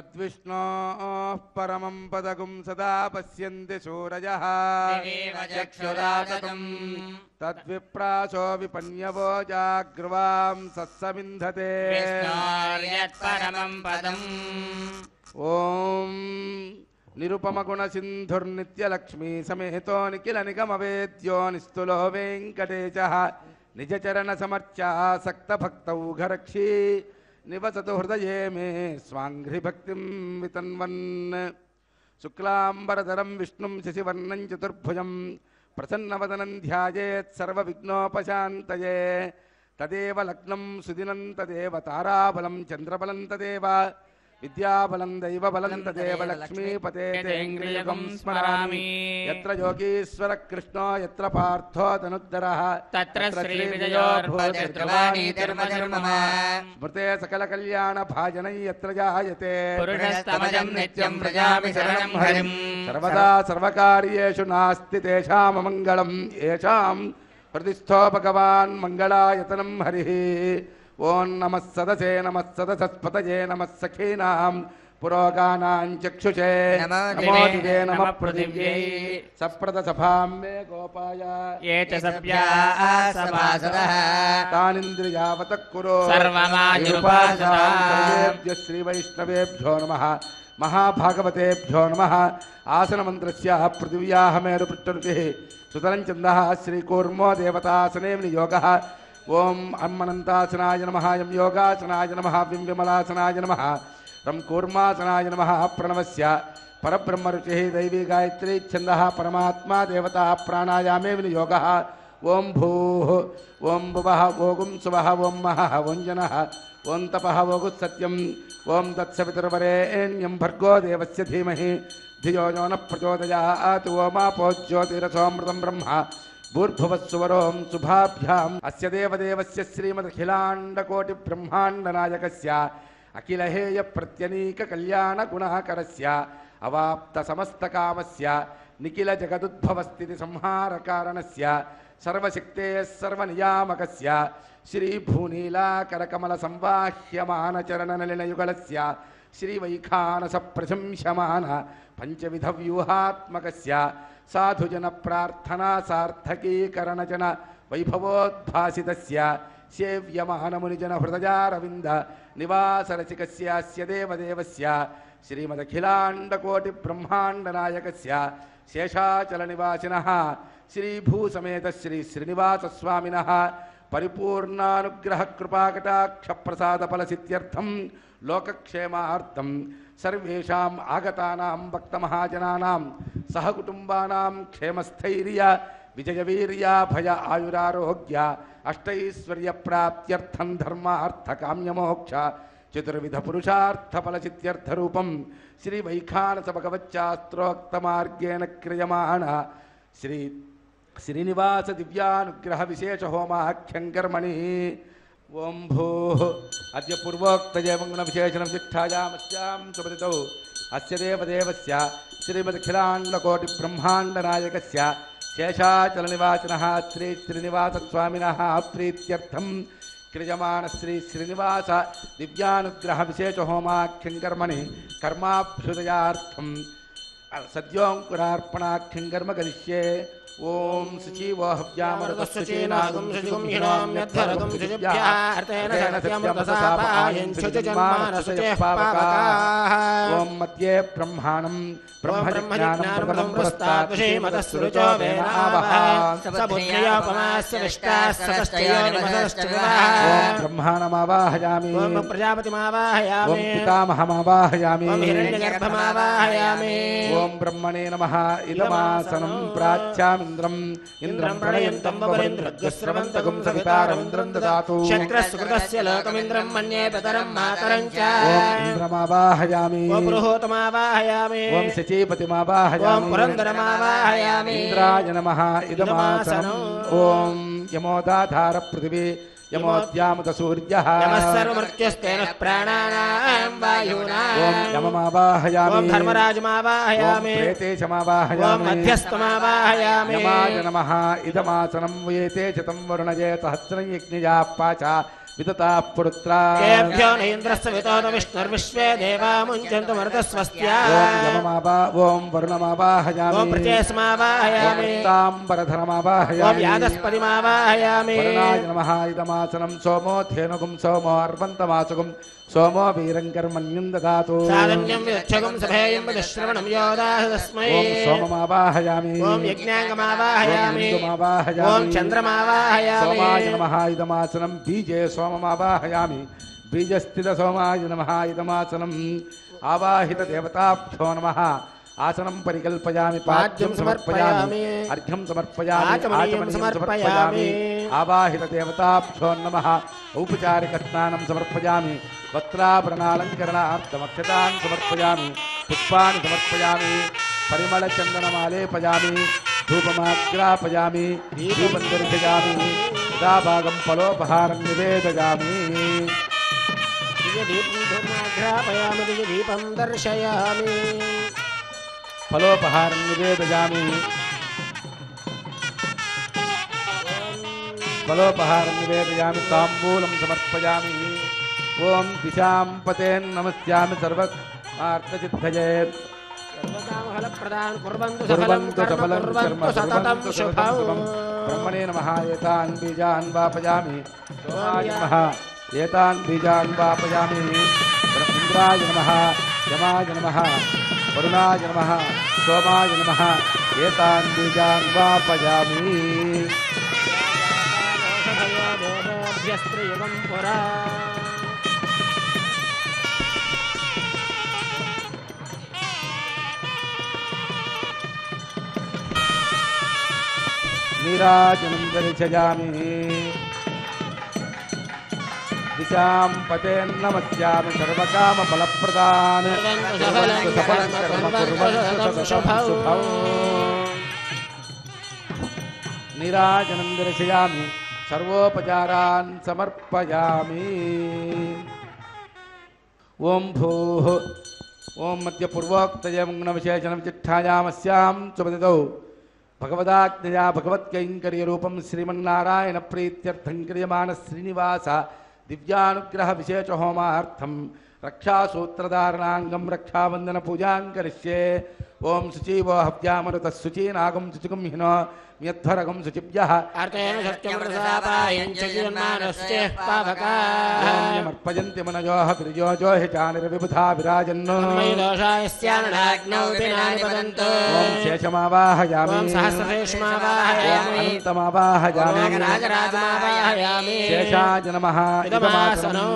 तद्विष्णोः परमं पदगुं सदा पश्यन्ति सूरजः तद्विप्रासो विपन्यवो जाग्रवां सत्समिन्धते ॐ निरुपमगुणसिन्धुर्नित्यलक्ष्मी समेतो निखिलनिगमवेद्यो निस्तुलो वेङ्कटेशः निजचरणसमर्च्यासक्तभक्तौ घरक्षी निवसतु हृदये मे स्वाङ्घ्रिभक्तिं वितन्वन् शुक्लाम्बरधरं विष्णुं शशिवर्णं चतुर्भुजं प्रसन्नवदनं ध्यायेत् सर्वविघ्नोपशान्तये तदेव लग्नं सुदिनं तदेव ताराबलं चन्द्रबलं तदेव विद्याबलं दैवबलं तदेव लक्ष्मीपते तेऽङ्घ्रियुगं स्मरामि यत्र योगीश्वर कृष्णो यत्र पार्थो धनुद्धरः तत्र श्रीविजयोर्भूतिर्ध्रुवाणीतिर्मधुर्मम स्मृते सकलकल्याणभाजनै यत्र जायते पुरुषस्तमजं नित्यं व्रजामि शरणं हरिं सर्वदा सर्वकार्येषु नास्ति तेषाममङ्गलं येषां हृदिस्थो भगवान् मङ्गलायतनं हरिः ओं नमः सदसे नमः सदसस्पतये नमः सखीनां पुरोगानां चक्षुषे नमो दिवे नमः पृथिव्यै सप्रदसभां मे गोपाय ये च सभ्याः सभासदः तानिन्द्रियावतः कुरु सर्वमायुर्भासतां श्रीवैष्णवेभ्यो नमः महाभागवतेभ्यो नमः आसनमन्त्रस्य पृथिव्याः मेरुपृष्ठरुचिः सुतलं छन्दः श्रीकूर्मो देवतासने नियोगः ओम अम्मनन्तासनाय नमः यं योगासनाय नमः विं विमलासनाय नमः रं कूर्मासनाय नमः प्रणवस्य परब्रह्मरुचिः दैवी गायत्री छन्दः परमात्मा देवता प्राणायामे विनियोगः ओं भूः ओं भुवः ओगुं सुवः ओं महः ओं जनः ओं तपः ओगुः सत्यम् ओं तत्सवितुर्वरेण्यं भर्गो देवस्य धीमहि धियो यो नः प्रचोदयात् ओमापो ज्योतिरसोऽमृतं ब्रह्म भूर्भुवस्सुवरों शुभाभ्याम् अस्य देवदेवस्य श्रीमदखिलाण्डकोटिब्रह्माण्डनायकस्य अखिलहेयप्रत्यनीककल्याणगुणाकरस्य अवाप्तसमस्तकामस्य निखिलजगदुद्भवस्थितिसंहारकारणस्य सर्वशक्तेः सर्वनियामकस्य श्रीभूनीलाकरकमलसंवाह्यमानचरणनलिनयुगलस्य श्रीवैखानसप्रशंस्यमान पञ्चविधव्यूहात्मकस्य साधुजन प्रार्थना सार्थकीकरणजन वैभवोद्भासितस्य सेव्यमानमुनिजन हृदयारविन्द निवासरसिकस्य देवदेवस्य श्रीमदखिलाण्डकोटिब्रह्माण्डनायकस्य शेषाचलनिवासिनः श्रीभूसमेत श्री श्रीनिवासस्वामिनः परिपूर्णानुग्रहकृपाकटाक्षप्रसादफलसिद्ध्यर्थं लोकक्षेमार्थं सर्वेषाम् आगतानां भक्तमहाजनानां सहकुटुम्बानां क्षेमस्थैर्य विजयवीर्य भय आयुरारोग्य अष्टैश्वर्यप्राप्त्यर्थं धर्मार्थकाम्यमोक्ष चतुर्विधपुरुषार्थफलसिद्ध्यर्थरूपं श्रीवैखानसभगवच्चास्त्रोक्तमार्गेण क्रियमाण श्री श्रीनिवास दिव्यानुग्रह विशेष होमाख्यं कर्मणि ओं भूः अद्य पूर्वोक्तजैवगुण विशेषणं शिक्षायामस्यां सुपतितौ अस्य देवदेवस्य श्रीमदखिलाण्डकोटिब्रह्माण्डनायकस्य शेषाचलनिवासिनः श्री श्रीनिवासस्वामिनः प्रीत्यर्थं क्रियमाण श्री श्रीनिवास दिव्यानुग्रह विशेष होमाख्यं कर्मणि कर्माभ्युदयार्थं सद्योऽङ्कुरार्पणाख्यं कर्म करिष्ये ओं शुचिवो हव्यामरुतश्चेनागुं शुचिगुं हिणाम्यद्धरगुं शुचिभ्यार्तेन सत्यमृतसापायं शुचिजन्मानशुचेः पावकाः ओं मध्ये ब्रह्माणं ब्रह्मज्ञानं पुरस्तात् विषेमतस्सुरुचो वेनावः सबुद्ध्योपमास्य विष्टास्ततश्चयो निमतश्चविवः ओं ब्रह्माणमावाहयामि ओं प्रजापतिमावाहयामि ओं पितामहमावाहयामि ओं हिरण्यगर्भमावाहयामि ओं ब्रह्मणे नमः इदमासनं प्राच्यामि इंद्रं प्रणयन्तं वरेन्द्रस्रवन्तगुं सवितारमिन्द्रं ददातु शक्रस्कृतस्य लोकमिन्द्रं मन्ये पितरं मातरं च ओं इन्द्रमावाहयामि ओं पुरुहूतमावाहयामि ओं शचीपतिमावाहयामि ओं पुरन्दरमावाहयामि इंद्राय नमः इदमासनं ओं यमोदाधार पृथिवी यमोद्यामुत सूर्यः यमः सर्वमृत्युस्तेन प्राणानां वायूनाम् ओं यममावाहयामि ओं धर्मराजमावाहयामि ओं प्रेतेशमावाहयामि ओं मध्यस्थमावाहयामि यमाय नमः इदमासनं वयेते च तं वरुणये सहस्रं यज्ञया पाच विदता पुरुत्रा तेभ्यो न इन्द्रस्य वितो न विष्णुर्विश्वे देवा मुञ्चन्तु मरुतस्वस्त्या ओम वरुणमावाहयामि ओम प्रचेस्मावाहयामि ताम्बरधरमावाहयामि ओम यादस्पतिमावाहयामि वरुणाय नमः इदमासनं सोमो धेनुगुं सोमो अर्वन्तमासुगुं सोमो वीरङ्कर्मण्यं ददातु साधन्यं विदक्षगुं सभेयं विदश्रवणं योदाह तस्मै ओम सोममावाहयामि ओम यज्ञाङ्गमावाहयामि यज्ञमावाहयामि ओम चन्द्रमावाहयामि सोमाय नमः इदमासनं बीजे सोममावाहयामि बीजस्थित सोमाय नमः इदमासनम् आवाहित देवताभ्यो नमः आसनं परिकल्पयामि पाद्यं समर्पयामि अर्घ्यं समर्पयामि आचमनीयं समर्पयामि आवाहित देवताभ्यो नमः औपचारिक स्नानं समर्पयामि वस्त्राभरणालङ्करणार्थमक्षतान् समर्पयामि पुष्पाणि समर्पयामि परिमलचन्दनमालेपयामि धूपमाग्रापयामि दीपं दर्शयामि यदाभागं फलोपहारं निवेदयामि दिव्यदीपं धूमाघ्रापयामि दिव्यदीपं दर्शयामि फलोपहारं निवेदयामि फलोपहारं निवेदयामि ताम्बूलं समर्पयामि ओम दिशां पतेन्नमस्यामि सर्वार्थसिद्धये सर्वकामफलप्रदान् कुर्वन्तु कुर्वन्तु सफलं सफलं कर्म कर्म कुर्वन्तु सततं शुभं ब्रह्मणे नमः एतान् बीजान् वापयामि सोमाय नमः एतान् बीजान् वापयामि इन्द्राय नमः यमाय नमः वरुणाय नमः सोमाय नमः एतान् बीजान् वापयामि देवेभ्यस्त्रियुगं पुरा नीराजनं दर्शयामि दिशां पतेन्नमस्यामि सर्वकामफलप्रदान् कुर्वन्तु सफलं कर्म कुर्वन्तु सततं शुभम् नीराजनं दर्शयामि सर्वोपचारान् समर्पयामि ओम भूः ओम मध्यपूर्वोक्तये गुणविशेषणविचिट्ठायामस्यां सुपतितौ भगवदाज्ञया भगवत्कैङ्कर्यरूपं श्रीमन्नारायणप्रीत्यर्थं क्रियमाण श्रीनिवास दिव्यानुग्रहविशेषहोमार्थं रक्षासूत्रधारणाङ्गं रक्षाबन्धनपूजां करिष्ये ओम शुचीवो हव्यामरुतः शुचीनागं शुचिगं हिनो यध्वरगं शुचिभ्यः अर्तेन सत्यमृतसापायं च जीवन्मानस्य पावकाः यमर्पयन्ति मनयोः गिरिजोजो हि चानिर्विबुधा विराजन्नो मयि दोषाय स्याननाग्नौ विनानि वदन्तु ओम शेषमावाहयामि ओम सहस्रशेषमावाहयामि अनन्तमावाहयामि नागराजमावाहयामि शेषाय नमः इदमासनं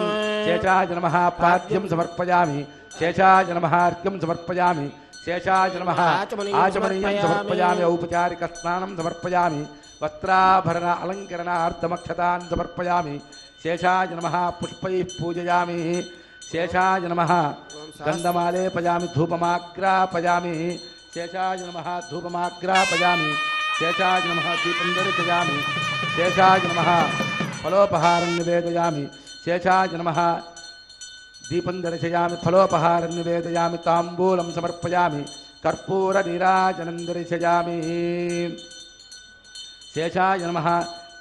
शेषाय नमः पाद्यं समर्पयामि शेषाय नमः अर्घ्यं समर्पयामि शेषाय नमः आचमनीयं समर्पयामि औपचारिक स्नानं समर्पयामि वस्त्राभरण अलङ्करणार्थमक्षतान् समर्पयामि शेषाय नमः पुष्पैः पूजयामि शेषाय नमः गन्धमालेपयामि धूपमाग्रापयामि शेषाय नमः धूपमाग्रापयामि शेषाय नमः दीपं दर्शयामि शेषाय नमः फलोपहारं निवेदयामि शेषाय नमः दीपं दर्शयामि फलोपहारं निवेदयामि ताम्बूलं समर्पयामि कर्पूरनीराजनं दर्शयामि शेषाय नमः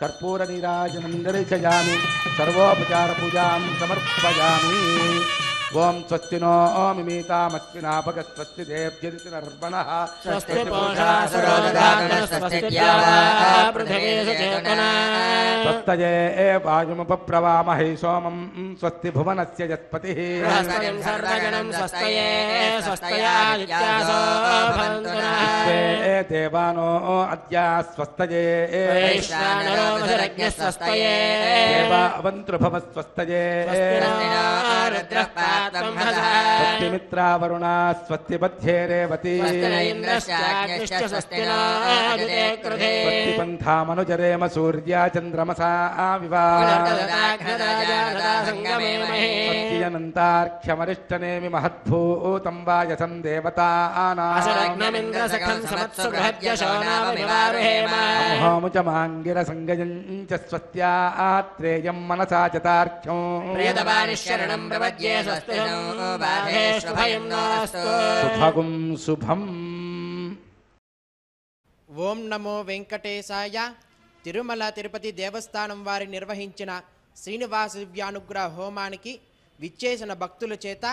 कर्पूरनीराजनं दर्शयामि सर्वोपचारपूजां समर्पयामि ओम स्वस्ति नो मिमीतामस्मिनाभगस्वस्ति देव्यदितिनर्पणः स्वस्ति पूषासुरोदधातनः स्वस्ति द्यावा पृथिवी सुचेतना स्वस्तये वायुमुपप्रवामहे सोमं स्वस्ति भुवनस्य यत्पतिः बृहस्पतिं सर्वजनं स्वस्तये स्वस्तयादित्यासो भवन्तु नः विश्वे देवानो अद्या स्वस्तये वैश्वानरो वसुरज्ञः स्वस्तये देवावन्तृभवस्वस्तये रुद्रः स्वस्तिमित्रा वरुणा स्वस्ति मध्ये रेवती स्वस्ति स्वस्तिपन्था मनुजरेम सूर्या चन्द्रमसा विवा स्वस्तियनन्तार्क्ष्यमरिष्टनेमि महद्भूतं वायसं देवतानामुचमाङ्गिरसङ्गजं च स्वस्त्या आत्रेयं मनसा च तार्क्ष्यं प्रियतमानिशरणं प्रपद्ये स्वस्ति शुभगुं शुभम् ఓం నమో వెంకటేశాయ తిరుమల తిరుపతి దేవస్థానం వారి నిర్వహించిన శ్రీనివాస దివ్యానుగ్రహ హోమానికి విచ్చేసిన భక్తుల చేత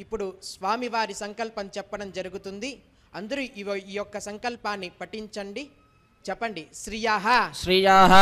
ఇప్పుడు స్వామివారి సంకల్పం చెప్పడం జరుగుతుంది. అందరూ ఈ యొక్క సంకల్పాన్ని పఠించండి. చెప్పండి. శ్రియః శ్రియాః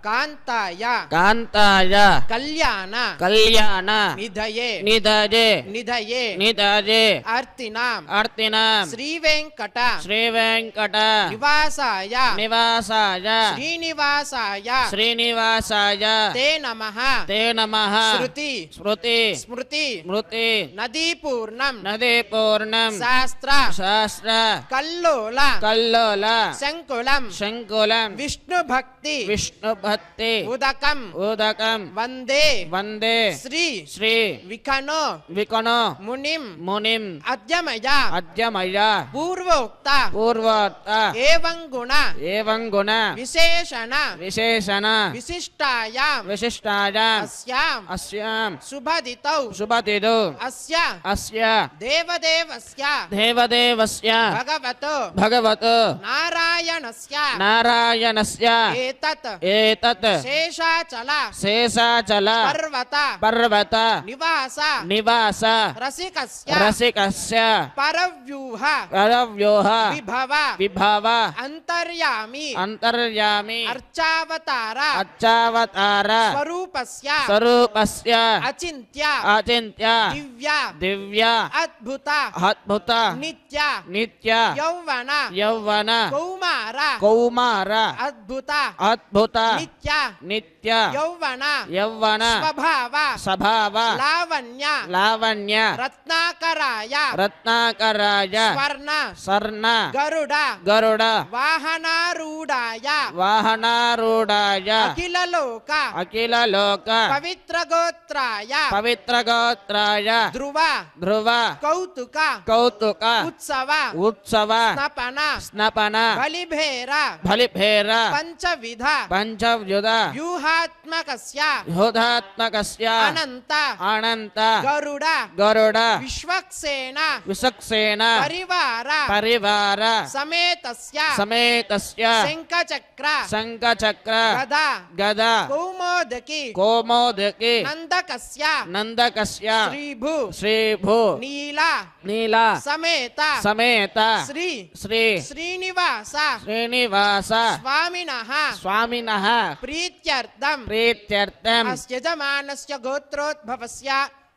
కాంతాయ కాంతాయ కళ్యాణ కళ్యాణ నిధయే నిధయే నిధయే నిధయే అర్తినాం అర్తినాం శ్రీ వెంకట శ్రీ వెంకట నివాసాయ నివాసాయ శ్రీనివాసాయ శ్రీనివాసాయ తే నమః తే నమః శృతి స్మృతి స్మృతి స్మృతి నదీపూర్ణం నది పూర్ణం శాస్త్ర శాస్త్ర కల్లోల కల్లోల శంకులం శంకులం విష్ణు భక్తి విష్ణు భక్తి ఉదకం ఉదకం వందే వందే శ్రీ శ్రీ వికనో వికనో మునిం మునిం అద్యమయ అద్యమయ పూర్వోక్త పూర్వోక్త ఏవం గుణ ఏవం గుణ విశేషణ విశేషణ విశిష్టాయాం విశిష్టాయాం అస్యాం అస్యాం శుభదితౌ శుభతిదు అస్య అస్య దేవదేవస్య దేవదేవస్య భగవతో భగవతో నారాయణస్య నారాయణస్య ఏతత్ ఏతత్ శేషాచల శేషాచల పర్వత పర్వత నివాస నివాస రసికస్య రసికస్య పరవ్యూహ పరవ్యూహ విభవ విభవ అంతర్యామి అంతర్యామి అర్చావతార అర్చావతార స్వరూపస్య స్వరూపస్య అచింత్య అచింత్య దివ్య దివ్య అద్భుత అద్భుత నిత్య నిత్య యౌవన యౌవన కౌమార కౌమార అద్భుత అద్భుత నిత్య నిత్య యౌవన యౌవన స్వభావ స్వభావ లావణ్య లావణ్య రత్నాకరాయ రత్నాకరాయ స్వర్ణ స్వర్ణ గరుడ గరుడ వాహనారూఢాయ వాహనారూఢాయ అఖిలలోక అఖిల లోక పవిత్ర గోత్రాయ పవిత్ర గోత్రాయ ధ్రువ ధ్రువ కౌతుక కౌతుక ఉత్సవ ఉత్సవ స్నపన స్నపన బలిభేర బలిభేర పంచవిధ పంచవ్యుధ వ్యూహాత్మకస్య యోధాత్మకస్య అనంత అనంత గరుడ గరుడ విశ్వక్సేన విసక్సేన పరివార పరివార సమేతస్య సమేతస్య శంఖచక్ర శంఖచక్ర గద గద కౌమోదకి కోమోదకి నందకస్య నందకస్య శ్రీభు శ్రీభూ నీల నీల సమేత సమేత శ్రీ శ్రీ శ్రీనివాస శ్రీనివాస స్వామినః స్వామినః ప్రీత్యర్థం ప్రీత్యర్థం యజమానస్య గోత్రోద్భవస్య.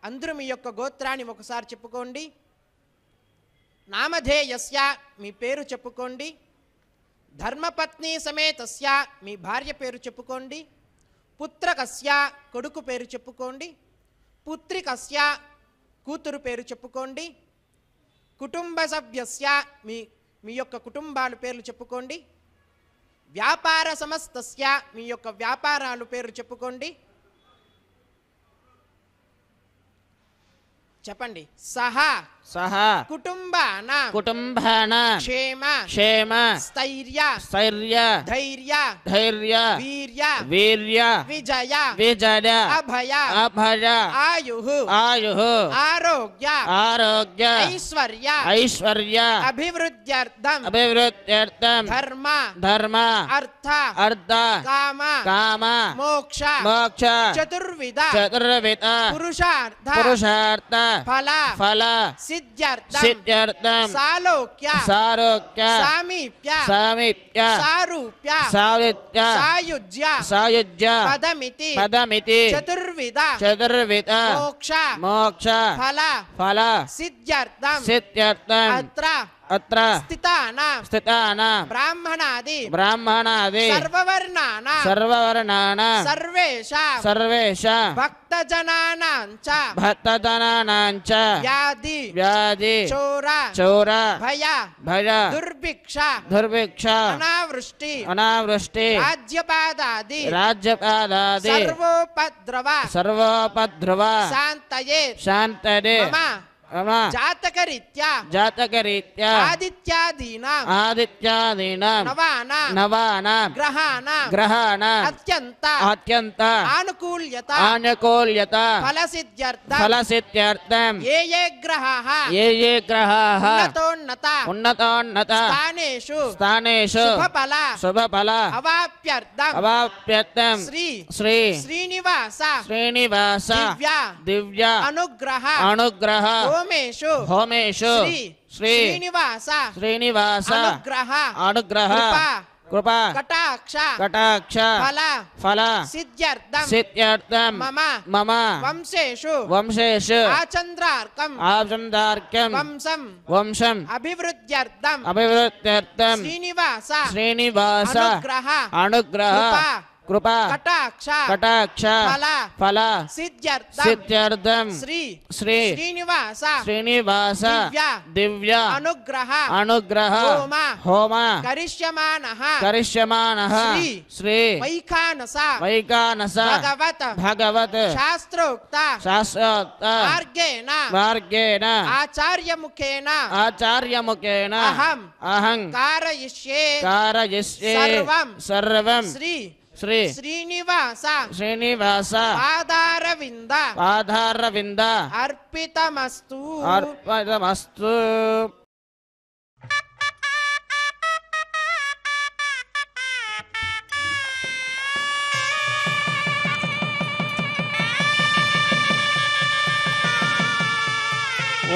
అందరూ మీ యొక్క గోత్రాన్ని ఒకసారి చెప్పుకోండి. నామధేయస్య మీ పేరు చెప్పుకోండి. ధర్మపత్ని సమేతస్య మీ భార్య పేరు చెప్పుకోండి. పుత్రకస్య కొడుకు పేరు చెప్పుకోండి. పుత్రికస్య కూతురు పేరు చెప్పుకోండి. కుటుంబ సభ్యస్య మీ యొక్క కుటుంబాల పేర్లు చెప్పుకోండి. వ్యాపార సమస్తస్య మీ యొక్క వ్యాపారాలు పేరు చెప్పుకోండి. చెప్పండి. సహా సహా కుటుంబానాం కుటుంబానాం క్షేమ క్షేమ స్థైర్య స్థైర్య ధైర్య ధైర్య వీర్య వీర్య విజయ విజయ అభయ అభయ ఆయుః ఆయుః ఆరోగ్య ఆరోగ్య ఐశ్వర్య ఐశ్వర్య అభివృద్ధ్యర్థం అభివృద్ధ్యర్థం ధర్మ ధర్మ అర్థ అర్థ కామ కామ మోక్ష మోక్ష చతుర్విధ చతుర్విధ పురుషార్థ పురుషార్థ ఫల ఫల సిద్ధ్యర్థం సిద్ధ్యర్థం సాలోక్య సారోగ్య సామీప్య సామీప్య సారూప్య సాయుధ్య సాయుజ్య సాయుజ్య పదమితి పదమితి చతుర్విధ చతుర్విధ మోక్ష మోక్ష ఫల ఫల సిద్ధ్యర్థం సిద్ధ్యర్థం అత్ర అత్ర స్థితానాం స్థితానాం బ్రాహ్మణాది బ్రాహ్మణాది సర్వవర్ణానాం సర్వవర్ణానాం సర్వేషాం సర్వేషాం భక్తజనానాం చ భక్తజనానాం చ వ్యాధి వ్యాధి చోర చౌర భయ భయ దుర్భిక్ష దుర్భిక్ష అనావృష్టి అనావృష్టి రాజ్యపాదాది రాజ్యపాదాది సర్వోపద్రవ సర్వోపద్రవ శాంతయే శాంతదే మమ मम జాతకరీత్యా जातकरीत्या ఆదిత్యాదీనాం నవానాం గ్రహాణాం అత్యంత ఆనుకూల్యత ఫలసిద్ధ్యర్థం ఏ ఏ గ్రహాః ఉన్నతోన్నత స్థానేషు శుభఫల అవాప్యర్థం శ్రీ శ్రీనివాస దివ్య అనుగ్రహ హోమేషు శ్రీ శ్రీనివాస అనుగ్రహ కృపా కటాక్ష ఫల సిద్ధ్యర్థం మమ వంశేషు ఆచంద్రార్కం వంశం అభివృద్ధ్యర్థం శ్రీనివాస అనుగ్రహ కృపా కటాక్ష ఫల సిద్ధ్యర్థం శ్రీ శ్రీనివాస దివ్య అనుగ్రహ హోమ కరిష్యమానః శ్రీ వైఖానస భగవత్ శాస్త్రోక్త మార్గేణ ఆచార్యముఖేన అహం కారయిష్యే సర్వం శ్రీ శ్రీనివాస పాదారవింద అర్పితమస్తు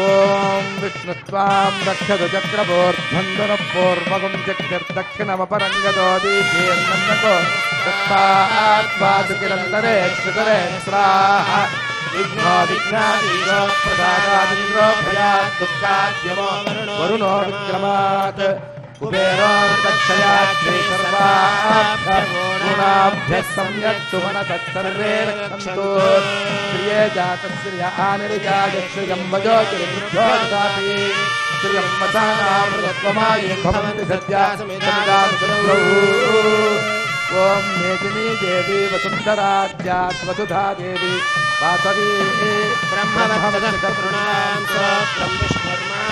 ఓం విష్ణుస్వాం రక్షతు చక్రపోర్ధ్వంధనపూర్వకం చక్రదక్షిణమపరంగదోదీర్నందకో తత్పాద్వాదుకిరంతరే క్షితరే స్రాహ విఘ్నో విఘ్నాదీశో ప్రసాదాదింద్రో భయాద్ దుఃఖాద్యమో వరుణో విక్రమాత్ కుబేరోర్దక్షయాద్రి సర్వాభ్యः సమ్యక్ సుమనతత్సర్వే రక్షन्तు ప్రియే జాతశ్రియ ఆనిర్యాయ శ్రియం వజోతిర్భ్యో దదాతి శ్రియం వసానామృతత్వమాయే భవంతి సద్యా సమిదానుగ్రహౌ ఓం మేదినీ దేవి వసుంధరాజ్యాత్ వసుధా దేవి వాసవీ బ్రహ్మవర్చకృణాం స్తోత్రం విష్ణుర్మా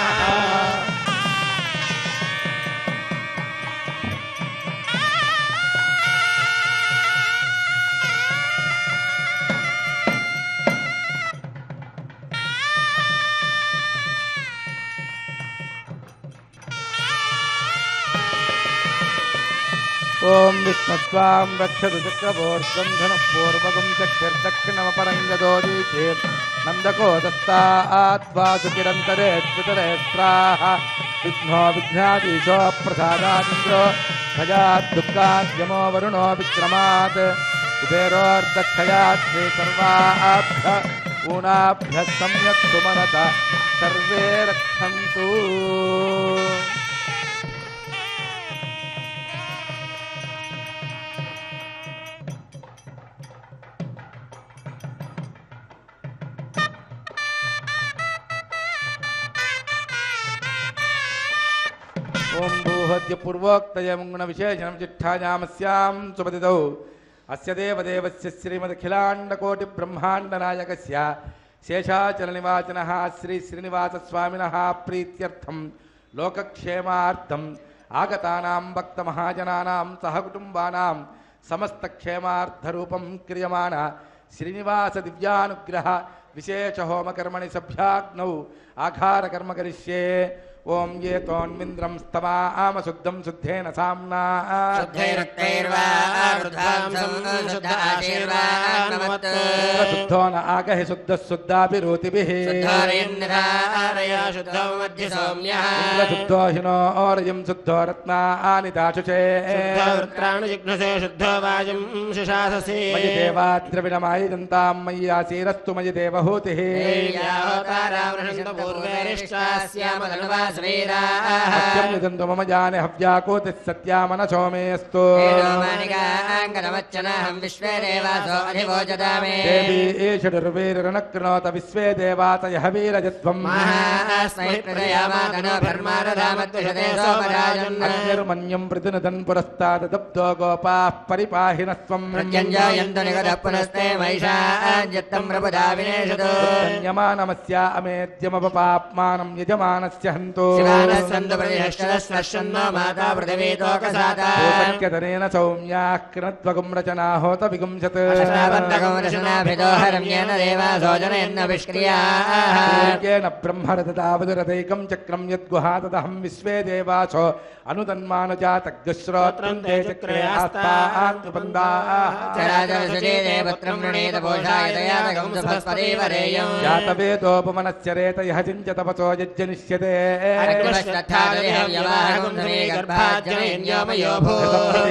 ఓం విష్ణుస్వాం రక్షతు చక్రపోర్ధ్వం ధనపూర్వకం చక్రదక్షిణమపరంగదోదీచేత్ నందకో దత్తాద్వాసుకిరంతరే క్షితరే స్రాహ విఘ్నో విఘ్నాదీశో ప్రసాదాదింద్రో భయాద్ దుఃఖాద్యమో వరుణో విక్రమాత్ కుబేరోర్దక్షయాత్ శ్రీ సర్వాభ్య ఊనాభ్యः సమ్యక్ సుమనత సర్వే రక్షन्तు ఓం భూహద్య పూర్వోక్తయం గుణ విశేషణం చిట్టాయామస్యాం సుపతితౌ అస్య దేవదేవస్య శ్రీమదఖిలాండకోటి బ్రహ్మాండ నాయకస్య శేషాచల నివాచనః శ్రీ శ్రీనివాస స్వామినః ప్రీత్యర్థం లోకక్షేమార్థం ఆగతానాం భక్త మహాజనానాం సహకుటుంబానాం సమస్త క్షేమార్థరూపం క్రియమాణ శ్రీనివాస దివ్యానుగ్రహ విశేష హోమకర్మణి సభ్యాగ్నౌ ఆఘార కర్మ కరిష్యే ఓం ఏ తోన్మింద్రం స్తవామ శుద్ధం శుద్ధేన సామ్నా శుద్ధో న ఆగహి శుద్ధ శుద్ధాభిరోతిభిః శుద్ధో హినోరయం శుద్ధో రత్నాని దాశుషే మయి దేవాద్రవిణమాయిదంతాం మయ్యాసీరస్తు మయి దేవహూతిః సత్యం నిదంతు మమ జానే హవ్యాకోతి సత్యామనశో మేస్తు విశ్వే దేవాసో అధివో ददामि देवी ईषडुर्वीरनक्नोत विश्वे देवातयः वीरजध्वम् महास्मै प्रजयामागनो धर्मारधामद्विषते सोमराजन् अग्निर्मन्यं प्रतिनदन् पुरस्ताददब्धो गोपाः परिपाहिनस्त्वम् प्रत्यञ्जायन्तु निगतः पुनस्ते महिषाञ्जत्तं प्रपदाविनेषतो यमानमस्या अमेद्यमपपाप्मानं यजमानस्य हन्तु शिवानः सन्तु प्रतिहश्चरस्वर्षन्नो माता पृथिवीतोकसाता भूतङ्क्यतनेन सौम्याः कृणध्वगुं रचना होत विगुंसत् अष्टावन्तकं रचनाभितो हरम्येन देवासो जनयन्न विष्क्रियाः सूर्येण ब्रह्मरदतावदुरदैकं चक्रं यद्गुहातदहं विश्वे देवासो अनुतन्मानुजातग्श्रोत्रं ते चक्रे आस्तान्नुपन्दाः चराचरसुचेदेवत्रं वृणीत पोषायतयातकं सुभस्पतिवरेयम् जातवेदोपमनस्य रेतयः चिञ्चतपसो यज्जनिष्यते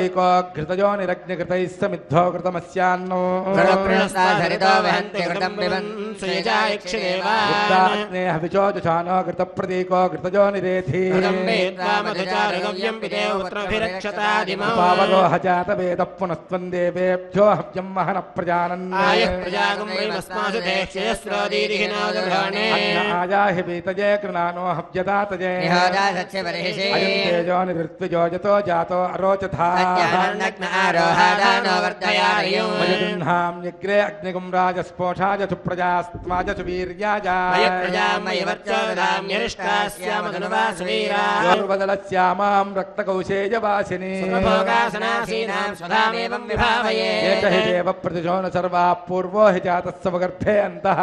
घृतो घृतयोनिरग्निकृतैः समिद्धो घृतमस्यान्नो विचोजुषानो घृतप्रतीको घृतयोनिरेधि पावरोह जातवेदः पुनस्त्वं देवेभ्यो हव्यं महनः प्रजानन् आयाहि पीतये कृणानो हव्यदातये अयं तेजो निवृत्विजो यतो जातो अरोचथा मयजुह्नाम्यग्रे अग्निगुं राजस्पोषाय सुप्रजास्त्वाय सुवीर्याजार्वदलस्यामां रक्तकौशेयवासिनी एक हि देव प्रतिशो न सर्वाः पूर्वो हि जातः स्वगर्भे अन्तः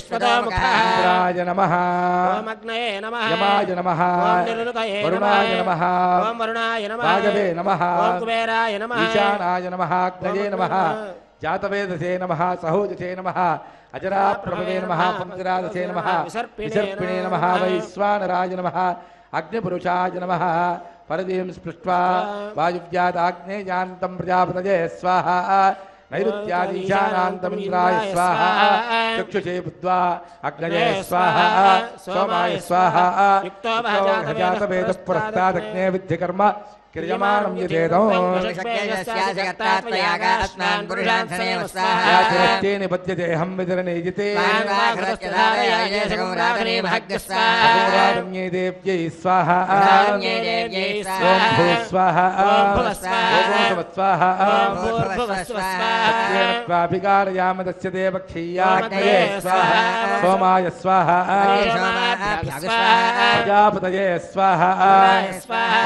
इंद्राय नमः यमाय नमः वरुणाय नमः वायवे नमः ईशानाय नमः अग्नये नमः जातवेदसे नमः सहोजसे नमः अजराप्रभवे नमः पंकरादसे नमः विसर्पिणे नमः वैश्वानराय नमः अग्निपुरुषाय नमः परदीं स्पृष्ट्वा वायुव्यादाग्नेयान्तं प्रजापतये स्वाहा नैऋत्यादीशानान्तमिन्द्राय स्वाहा चक्षुषे बुद्ध्वा अग्नये स्वाहा सोमाय स्वाहा जातवेदः पुरस्तादग्ने विद्धिकर्म क्रियमाणं यदेदो याचिरस्ते निपद्यतेऽहं विदरनेजिते राधन्ये देव्यै स्वाहा ॐ भूस्वाहा ॐ स्वाहा ॐ तस्य देवक्षीयाग्नये स्वाहा सोमाय स्वाहा प्रजापतये स्वाहा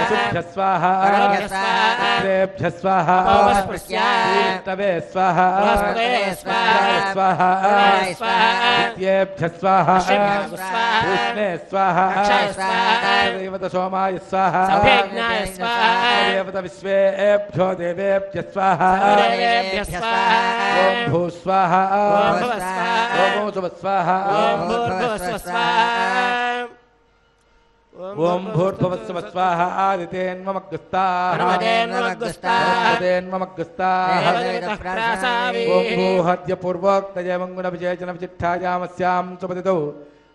वसुभ्यः स्वाहा देभ्यः स्वाहा तवे स्वाहा स्वाहा नित्येभ्यः स्वाहा कृष्णे स्वाहा देवत सोमाय स्वाहा देवत विश्वेभ्यो देवेभ्यः स्वाहा ॐ भूस्वाहा ॐ सुवस्वाहा ओम भूर्भुवस्सुव स्वाहा आदितेन्मग्गस्ताः ओम भूहद्य पूर्वोक्तये मंगुणविजयजन विचिट्ठायामस्यां सुपतितौ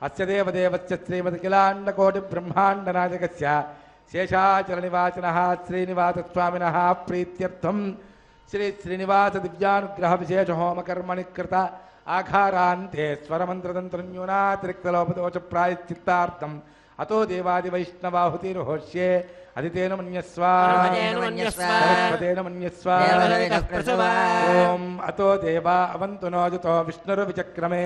अस्य देवदेवस्य श्रीमद्किलाण्डकोटिब्रह्माण्डनायकस्य शेषाचलनिवासिनः श्रीनिवासस्वामिनः प्रीत्यर्थं श्री श्रीनिवास दिव्यानुग्रह विशेष होमकर्मणि कृत आघारान्ते स्वरमन्त्रतन्त्रन्यूनातिरिक्तलोपदोष प्रायश्चित्तार्थम् अतो देवादि वैष्णवाहुतिर्होष्ये अदितेन मन्यस्व सरस्वतेन मन्यस्व ओम अतो देवा अवन्तु नो जुतो विष्णुर्विचक्रमे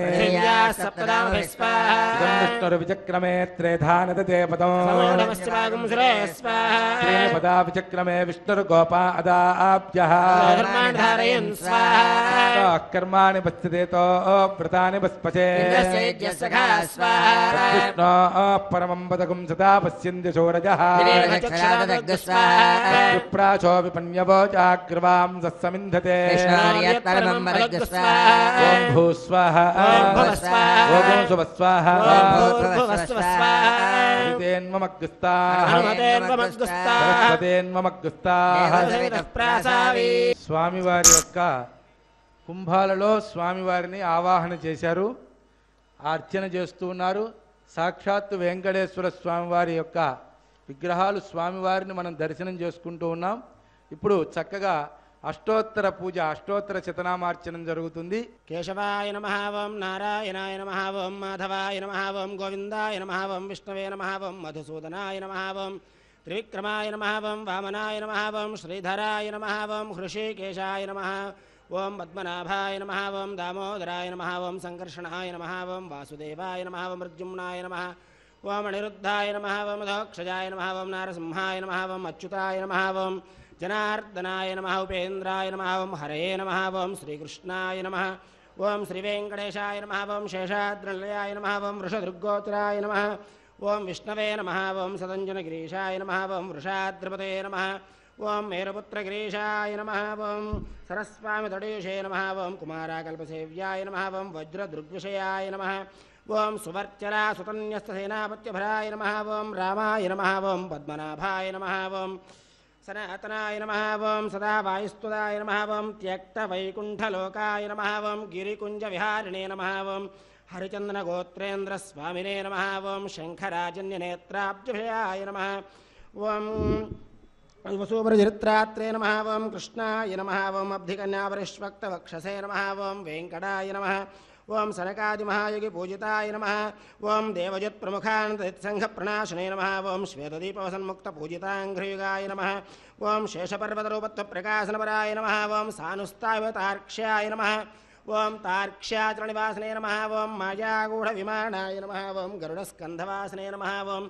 विष्णुर्विचक्रमे त्रेधानदते पदम् त्रीणिपदा विचक्रमे विष्णुर्गोपा अदाभ्यः कर्माणि पश्यतेतो व्रतानि पस्पचे विष्णो परमं पदकं सदा पश्यन्ति शोरजः विप्राचो विपन्यवो चाग्रवां सत्समिन्धते ओम भूस्वाहा ओम सुवस्वाहा స్వామివారి యొక్క కుంభాలలో స్వామివారిని ఆవాహన చేశారు, అర్చన చేస్తూ ఉన్నారు. సాక్షాత్తు వెంకటేశ్వర స్వామివారి యొక్క విగ్రహాలు స్వామివారిని మనం దర్శనం చేసుకుంటూ ఉన్నాం. ఇప్పుడు చక్కగా అష్టోత్తర పూజ అష్టోత్తర శతనామార్చనం జరుగుతుంది. కేశవాయ నమః ఓం నారాయణాయ నమః ఓం మాధవాయ నమః ఓం గోవిందాయ నమః ఓం విష్ణవే నమః ఓం మధుసూదనాయ నమః ఓం త్రివిక్రమాయ నమః ఓం వామనాయ నమః ఓం శ్రీధరాయ నమః ఓం హృషీకేశాయ నమః ఓం పద్మనాభాయ నమః ఓం దామోదరాయ నమః ఓం సంకర్షణాయ నమః ఓం వాసుదేవాయ నమః ఓం మృత్యుమ్నాయ నమః ఓం అనిరుద్ధాయ నమః ఓం మధోక్షజాయ నమః ఓం నారసింహాయ నమః ఓం అచ్యుతాయ నమః ఓం జనార్దనాయ నమః ఉపేంద్రాయ నమః ఓం హరయే నమః ఓం శ్రీకృష్ణాయ నమః ఓం శ్రీవేంకటేశాయ నమః ఓం శేషాద్రినిలయాయ నమః ఓం వృషదృగ్గోచరాయ నమః ఓం విష్ణవే నమః ఓం సదంజనగిరీశాయ నమః ఓం వృషాద్రిపతే నమః ఓం మేరుపుత్రగిరీశాయ నమః ఓం సరస్వామితడయూషే నమః ఓం కుమారాకల్పసేవ్యాయ నమః ఓం వజ్రదృగ్విషయాయ నమః ఓం సువర్చరా సుతన్యస్తసేనాపత్యభరాయ నమః ఓం రామాయ నమః ఓం పద్మనాభాయ నమః ఓం సనాతనాయ నమః ఓం సదా వాయుస్తుదాయ నమః ఓం త్యక్తవైకుంఠలోకాయ నమః ఓం గిరికుంజవిహారిణే నమః ఓం హరిచందనగోత్రేంద్రస్వామినే నమః ఓం శంఖరాజన్యనేత్రాబ్జభయాయ నమః ఓం వసూపరచరిత్రాత్రే నమః ఓం కృష్ణాయ నమః ఓం అబ్ధికన్యాపరిష్వక్తవక్షసే నమః ఓం వెంకటాయ నమః ఓం సనకాదిమహాయోగి పూజితాయ నమః ఓం దేవజత్ప్రముఖానందసంఘప్రణాశనే నమః ఓం శ్వేతదీపవసన్ముక్తపూజితాంఘ్రయుగాయ నమః ఓం శేషపర్వతరూపత్వప్రకాశనపరాయ నమః ఓం సానుస్తావతార్క్ష్యాయ నమః ఓం తార్క్ష్యాచరణనివాసనే నమః ఓం మాయాగూఢవిమానాయ నమః ఓం గరుడస్కంధవాసనే నమః ఓం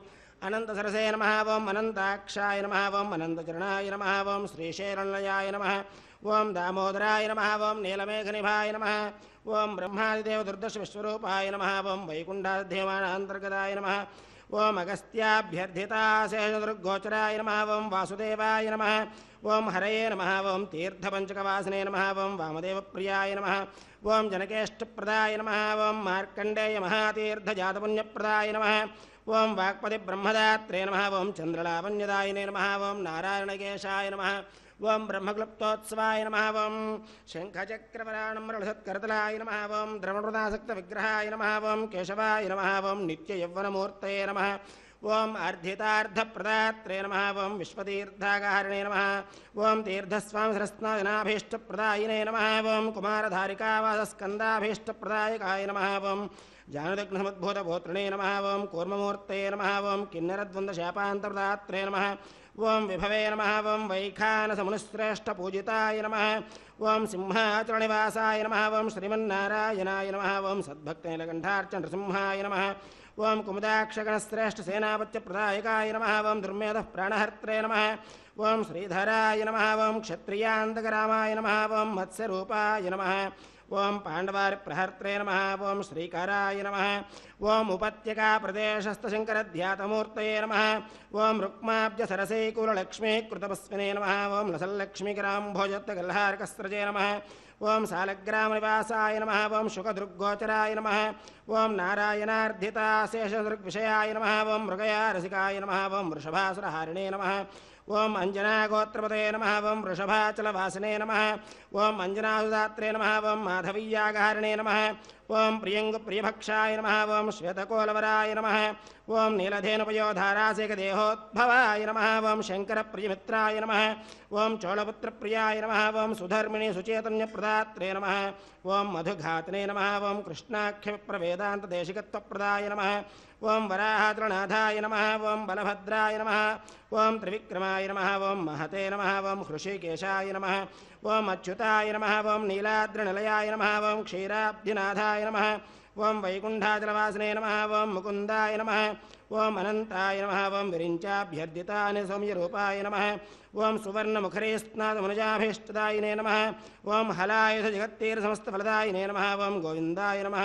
అనంతసరసే నమః ఓం అనంతాక్షాయ నమః ఓం అనంతచరణాయ నమః ఓం శ్రీశైలనిలయాయ నమః ఓం దామోదరాయ నమః ఓం నీలమేఘనిభాయ నమః ఓం బ్రహ్మాదిదేవ దుర్దర్శ విశ్వరూపాయ నమః ఓం వైకుంఠాధ్యమానాంతర్గతాయ నమః ఓం అగస్త్యాభ్యర్థితాశేషదుర్గోచరాయ నమః ఓం వాసుదేవాయ నమః ఓం హరయే నమః ఓం తీర్థపంచకవాసనే నమః ఓం వామదేవప్రియాయ నమః ఓం జనకేష్టప్రదాయ నమః ఓం మార్కండేయ మహాతీర్థజాతపుణ్యప్రదాయ నమః ఓం వాక్పతి బ్రహ్మదాత్రే నమః ఓం చంద్రలావణ్యదాయినే నమః ఓం నారాయణకేశాయ నమః ఓం బ్రహ్మక్లుప్తోత్సవాయ నమః ఓం శంఖచక్రవరాణమృళసత్కరతలాయ నమః ఓం ద్రవణృతాసక్త విగ్రహాయ నమః ఓం కేశవాయ నమః ఓం నిత్యయవ్వనమూర్తయే నమః ఓం అర్ధితార్థప్రదాత్రే నమః ఓం విశ్వతీర్థాగారిణే నమః ఓం తీర్థస్వామిసరస్నాజనాభీష్టప్రదాయినే నమః ఓం కుమారధారికావాసస్కందాభీష్టప్రదాయకాయ నమః ఓం జానుదగ్నసముద్భూతభూత్రణే నమః ఓం కూర్మమూర్తయే నమః ఓం కిన్నరద్వంద్వశాపాంతర్దాత్రే నమః ఓం విభవే నమః ఓం వైఖానసమునిశ్రేష్టపూజితాయ నమః ఓం సింహాచలనివాసాయ నమః ఓం శ్రీమన్నారాయణాయ నమః ఓం సద్భక్తనీలకంఠార్చనృసింహాయ నమః ఓం కుముదాక్షగణశ్రేష్టసేనాపత్యప్రదాయకాయ నమః ఓం దుర్మేధః ప్రాణహర్త్రే నమః ఓం శ్రీధరాయ నమః ఓం క్షత్రియాంతకరామాయ నమః ఓం మత్స్యరూపాయ నమః ఓం పాండవారిప్రహర్త్రే నమః ఓం శ్రీకరాయ నమః ఓం ఉపత్యకాప్రదేశస్థశంకరధ్యాతమూర్తయే నమః ఓం రుక్మాబ్జసరసైకూలలక్ష్మీకృతపస్మినే నమః ఓం లసల్లక్ష్మీకరాంభోజత్తగల్హారకస్రజే నమః ఓం సాలగ్రామనివాసాయ నమః ఓం శుకదృగ్గోచరాయ నమః ఓం నారాయణార్ధితాశేషదృగ్విషయాయ నమః ఓం మృగయారసికాయ నమః ఓం వృషభాసురహారిణే నమః ఓం అంజనాగోత్రపతే నమః ఓం వృషభాచలవాసినే నమః ఓం అంజనాసుదాత్రే నమః ఓం మాధవీయాగహారిణే నమః ఓం ప్రియంగుప్రియభక్షాయ నమః ఓం శ్వేతకోలవరాయ నమః ఓం నీలధేనుపయోధారాసేకదేహోద్భవాయ నమః ఓం శంకరప్రియమిత్రాయ నమః ఓం చోళపుత్రప్రియాయ నమః ఓం సుధర్మిణి సుచేతన్యప్రదాత్రే నమః ఓం మధుఘాతనే నమః ఓం కృష్ణాఖ్యవిప్రవేదాంతదేశికత్వప్రదాయ నమః ఓం వరాహాద్రనాథాయ నమః ఓం బలభద్రాయ నమః ఓం త్రివిక్రమాయ నమః ఓం మహతే నమః ఓం హృషీకేశాయ నమః ఓం అచ్యుతాయ నమః ఓం నీలాద్రినిలయాయ నమః ఓం క్షీరాబ్ధినాథాయ నమః ఓం వైకుంఠాచలవాసనే నమః ఓం ముకుందాయ నమః ఓం అనంతాయ నమః ఓం విరించాభ్యర్థితాని సౌమ్యరూపాయ నమః ఓం సువర్ణముఖరేస్నాదమునుజాభీష్టదాయినే నమః ఓం హలాయుధ జగత్తీరసమస్తఫలదాయినే నమః ఓం గోవిందాయ నమః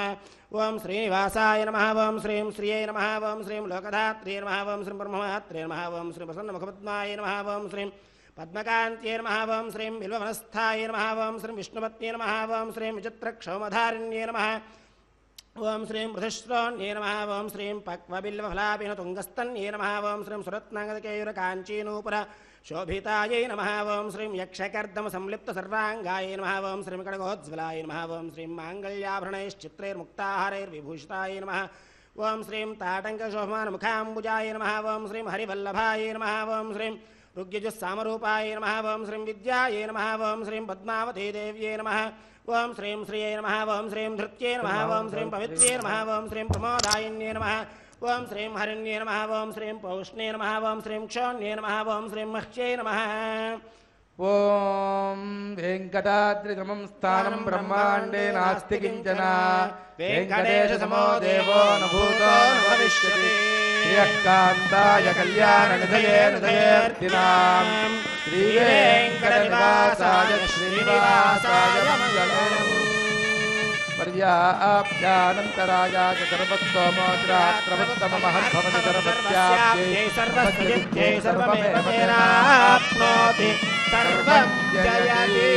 ఓం శ్రీనివాసాయ నమః ఓం శ్రీం శ్రియై నమః ఓం శ్రీం లోకధాత్రే నమః ఓం శ్రీం బ్రహ్మమాత్రే నమః ఓం శ్రీ ప్రసన్నముఖపద్మాయ నమః ఓం శ్రీం పద్మకాంత్యై నమః ఓం శ్రీం బిల్వవనస్థాయ నమః ఓం శ్రీం విష్ణుపత్న్యై నమః ఓం శ్రీం విచిత్రక్షౌమధారిణ్యై నమః ఓం శ్రీం పృథుశ్రోణ్యై నమః ఓం శ్రీం పక్వబిల్వఫలాభినతుంగస్తన్యై నమః ఓం శ్రీం సురత్నాంగదకేయురకాంచీనూపుర శోభితాయై నమః ఓం శ్రీం యక్షకర్దమ సంలిప్త సర్వాంగాయ నమః ఓం శ్రీం కడగోజ్వలాయ నమః ఓం శ్రీం మాంగళ్యాభరణైశ్చిత్రైర్ముక్తాహారైర్విభూషితాయ నమః ఓం శ్రీం తాటంకశోభమానముఖాంబుజాయ నమః ఓం శ్రీం హరివల్లభాయ నమః ఓం శ్రీం ऋग्यजुस्सामरूपाय नमः ॐ श्रीं विद्यायै नमः ॐ श्रीं पद्मावती देव्यै नमः ॐ श्रीं श्रियै नमः ॐ श्रीं धृत्यै नमः ॐ श्रीं पवित्र्यै नमः ॐ श्रीं प्रमोदायिन्यै नमः ॐ श्रीं हरिण्ये नमः ॐ श्रीं पौष्णे नमः ॐ श्रीं क्षोण्ये नमः ॐ श्रीं मह्यै नमः ఓం వెంకటాద్రిసమం స్థానం బ్రహ్మాండే నాస్తి కించన వెంకటేశసమో దేవో న భూతో న భవిష్యతి శ్రీయకాంతాయ కళ్యాణ నిధయే నిధయేర్తినాం శ్రీ వెంకటనివాసాయ శ్రీనివాసాయ మంగళం పర్యాప్యానంతరాయాచ సర్వస్తోమోద్రాత్రవత్తమహద్భవతి సర్వత్యాప్యై సర్వస్యై సర్వమేవ తేనాప్నోతి సర్వం జయతి.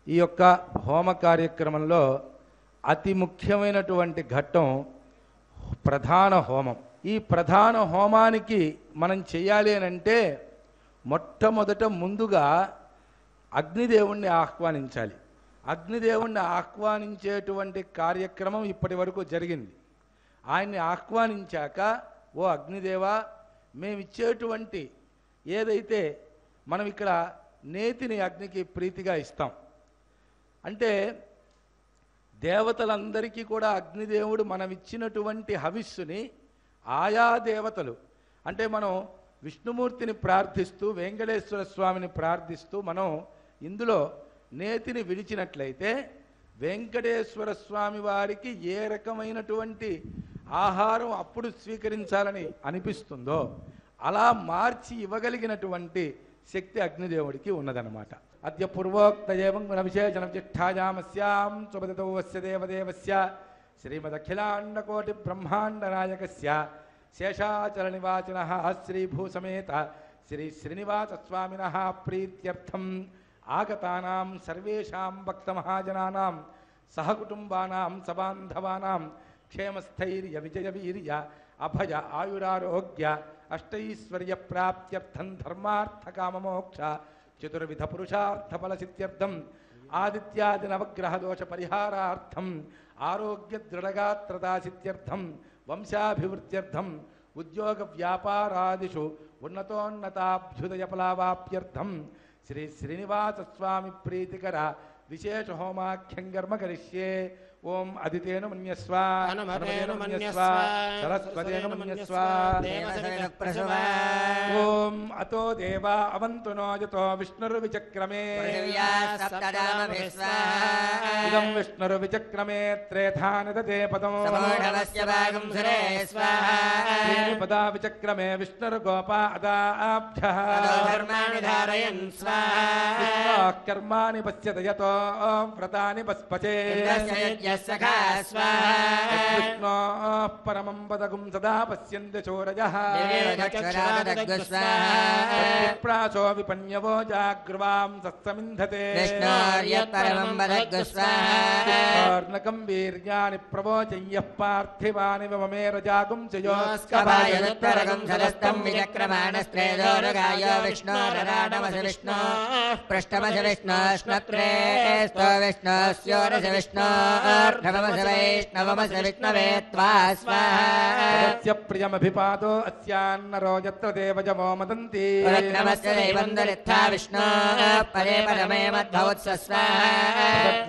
ఈ యొక్క హోమ కార్యక్రమంలో అతి ముఖ్యమైనటువంటి ఘట్టం ప్రధాన హోమం. ఈ ప్రధాన హోమానికి మనం చేయాలి అని అంటే మొట్టమొదట ముందుగా అగ్నిదేవుణ్ణి ఆహ్వానించాలి. అగ్నిదేవుణ్ణి ఆహ్వానించేటువంటి కార్యక్రమం ఇప్పటి వరకు జరిగింది. ఆయన్ని ఆహ్వానించాక, ఓ అగ్నిదేవా, మేమిచ్చేటువంటి ఏదైతే మనం ఇక్కడ నేతిని అగ్నికి ప్రీతిగా ఇస్తాం అంటే దేవతలందరికీ కూడా అగ్నిదేవుడు మనం ఇచ్చినటువంటి హవిస్సుని ఆయా దేవతలు అంటే మనం విష్ణుమూర్తిని ప్రార్థిస్తూ వెంకటేశ్వర స్వామిని ప్రార్థిస్తూ మనం ఇందులో నేతిని విడిచినట్లయితే వెంకటేశ్వర స్వామి వారికి ఏ రకమైనటువంటి ఆహారం అప్పుడు స్వీకరించాలని అనిపిస్తుందో అలా మార్చి ఇవ్వగలిగినటువంటి శక్తి అగ్నిదేవుడికి ఉన్నదన్నమాట. అద్య పూర్వోక్త ఏవం గుణ విశేషణ జ్యేష్ఠాయామస్యాం సుపదితౌవస్య దేవదేవస్య శ్రీమదఖిలాండకోటి బ్రహ్మాండ నాయకస్య శేషాచల నివాసినః శ్రీభూసమేత శ్రీ శ్రీనివాస స్వామినః ప్రీత్యర్థం ఆగతానాం సర్వేషాం భక్తమహాజనానాం సహకుటుంబానాం సబాంధవానాం క్షేమస్థైర్య విజయవీర్య అభయ ఆయురారోగ్య అష్టైశ్వర్య ప్రాప్త్యర్థం ధర్మార్థకామమోక్ష చతుర్విధ పురుషార్థ ఫలసిద్ధ్యర్థం ఆదిత్యాది నవగ్రహ దోష పరిహారార్థం ఆరోగ్య దృఢగాత్రదాసిద్ధ్యర్థం వంశాభివృద్ధ్యర్థం ఉద్యోగ వ్యాపారాదిషు ఉన్నతోన్నతాభ్యుదయ ఫలావాప్యర్థం శ్రీ శ్రీనివాస స్వామి ప్రీతికర విశేష హోమాఖ్యం కర్మ కరిష్యే. ఓం అదితేను మన్యస్వ హనుమతేను మన్యస్వ సరస్వతేను మన్యస్వ ఓం అతో దేవా అవంతు నోజతో విష్ణుర్విచక్రమే ఇదం విష్ణుర్విచక్రమే త్రేధానిదతే పదం పదా విచక్రమే విష్ణుర్గోపా అదాభ్యః కర్మాణి పశ్యత యతో వ్రతాని పస్పచే విష్ణో పరమం పదగుం సదా పశ్యంతి చోరయః ప్రాచో విపన్యవో జాగ్రవాం సత్సమింధతే విష్ణోర్నకం వీర్యాని ప్రవోచయ్యః పార్థివాని మమేరజాగుం ప్రియమభిపాదో అస్యాన్నరో యత్ర దేవజమో మదంతి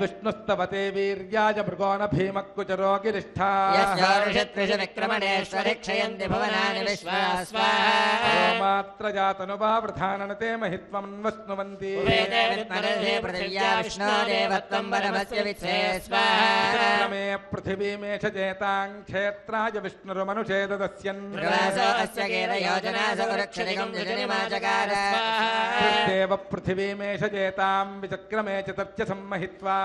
విష్ణుస్తవతే వీర్యాయ మృగోణ భీమక్కుచరో గిరిష్ఠా మాత్ర జాతనువా వృధాననతే మహిత్వమన్వస్నువంతి మే పృథివీమేష చేతాం క్షేత్రాయ విష్ణురుమనుషేదస్యన్ దేవ పృథివీమేష చేతాం విచక్రమే చతర్చ సమ్మహిత్వా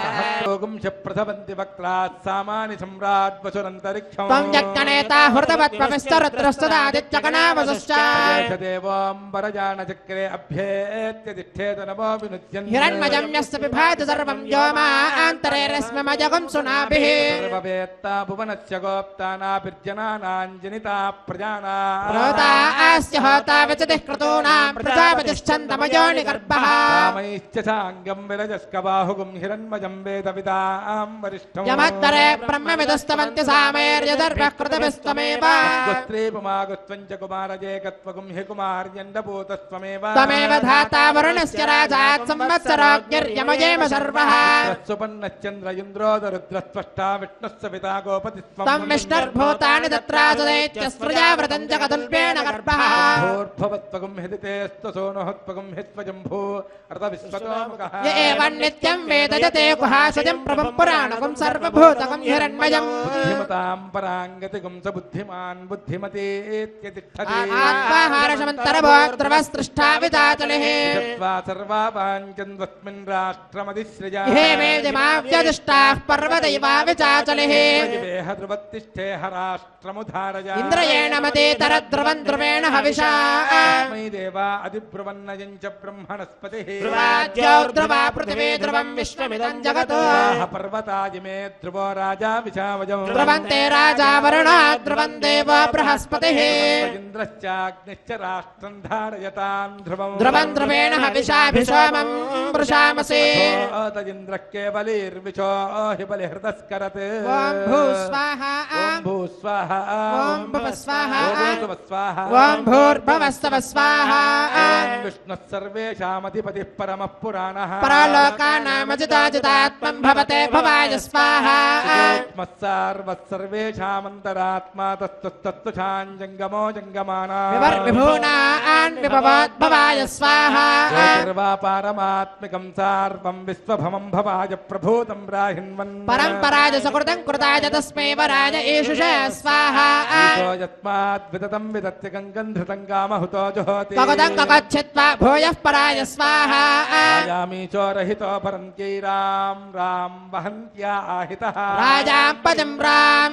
సహస్రోగం చ ప్రథవంతి వక్త్రాత్ సామాని సమ్రాడ్వసురంతరిక్షం దేవోంబరజాన చక్రే అభ్యేత్య తిష్ఠేతన नमो विनुज्यन् हिरण्मयं यस्य विभाति सर्वं व्योमान्तरे रश्मिमजगं सुनाभिः सर्ववेत्ता भुवनस्य गोप्तानाभिर्जनानां जनिता प्रजानां प्रोतास्य होता विचतिः क्रतूनां प्रजापतिश्चन्दमयो निगर्भः कामैश्च साङ्गं विरजस्कबाहुगुं हिरण्मयं वेदविदां वरिष्ठं यमत्तरे ब्रह्मविदुस्तवन्ति सामैर्यदर्भः कृतभिस्त्वमेव स्त्रीपुमागुस्त्वं च कुमारजेकत्वगुं हि कुमार्यण्डभूतस्त्वमेव त्वमेव धाता वरुणस्य राजात् संवत्सरोऽग्निर्यमयेम सर्वः सुपन्नश्चन्द्र इन्द्रोदरुद्रस्त्वष्टा विष्णुस्य पिता गोपतिस्त्वं त्वं विष्णुर्भूतानि तत्रासुदैत्यस्प्रजावृतं जगदुल्पेण गर्भः भूर्भवत्वगुं हिदितेस्तसोनुहत्वगुं हित्वजम्भू अर्धविश्वतोमुखः य एवं नित्यं वेद यते गुहासजं प्रभं पुराणकं सर्वभूतकं हिरण्मयम् बुद्धिमतां पराङ्गतिगुं स बुद्धिमान् बुद्धिमतीत्यतिष्ठति आत्माहारशमन्तरभोक्तृवस्तृष्टा विदाचलिः जप्त्वा सर्वावाञ्चन्द्वस्मिन् राष्ट्रमधिसृजा हे वेदिमाव्यदिष्टाः पर्वदैवा विचाचलिः देह ध्रुवत्तिष्ठे हराष्ट्रमुधारय इन्द्रयेण मदेतरध्रुवं ध्रुवेण हविषा मयि देवा अधिब्रुवन्नयं च ब्रह्मणस्पतिः ध्रुवाद्यो ध्रुवा पृथिवी ध्रुवं विश्वमिदं जगत् पर्वताय मे ध्रुवो राजा विशावजम् ध्रुवन्ते राजा वरुणा ध्रुवं देवो बृहस्पतिः इन्द्रश्चाग्निश्च राष्ट्रं धारयतां ध्रुवम् ध्रुवं ध्रुवेण हविषाभिषोमं वृषामसि तदिन्द्रः केवलीर्विशो हि बलिहृदस्करत् ॐ भूस्वाहा ॐ भूस्वाहा ॐ भुवस्वाहा ॐ स्वाहा ॐ भूर्भुवस्सव स्वाहा ॐ विष्णुः सर्वेषामधिपतिः परमः पुराणः परालोकानामजिताजितात्मं भवते भवाय स्वाहा सर्वेषामन्तरात्मा तत्तुच्छाञ्जङ्गमो जङ्गमाना विभूनान् विभवोद्भवाय स्वाहा सर्वापारमात्मिकं सार्वं विश्वभमं भवाय प्रभूतं राहिन्वन् परम्पराय सकृतं कृताय तस्मै वराय एषुषे स्वाहा यस्मात् विदतं विदत्य गङ्गं धृतं कामहुतो जुहोति कगदं कगच्छित्वा भूयः पराय स्वाहा राजामि चोरहितो परन्त्यै राम वहन्त्या आहितः राजां पदं राम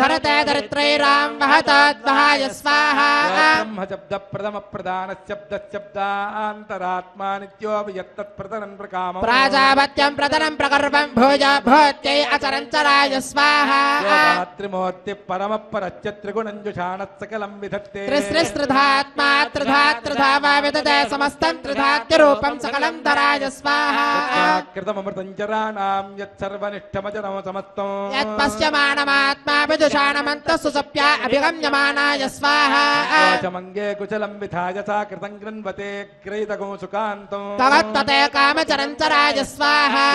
धरते दरित्रै राम वहतोद्वहाय स्वाहा ब्रह्मशब्दप्रथमप्रधानशब्दशब्दान्तरात्मा नित्यो यत्तत्प्रतरन् प्रकामम् प्राजापत्यं प्रतरं प्रगर्भं भोज भोत्यै अचरञ्चराय स्वाहा त्रिमूर्तिः परमपरश्च त्रिगुणञ्जुषाणः सकलं विधत्ते त्रिसृधात्मा त्रिधा वा विदते समस्तं त्रिधात्यरूपं सकलं धराय स्वाहा कृतममृतं चराणां यत्सर्वनिष्ठमचरं समस्तं यत्पश्यमाणमात्मा विदुषाणमन्तः सुसप्या अभिगम्यमानाय स्वाहा मङ्गे कुशलं विधाय सा कृतं गृह्णवते ग्रहीतगो सुकान्तं तवत्तते कामचरञ्चराय स्वाहा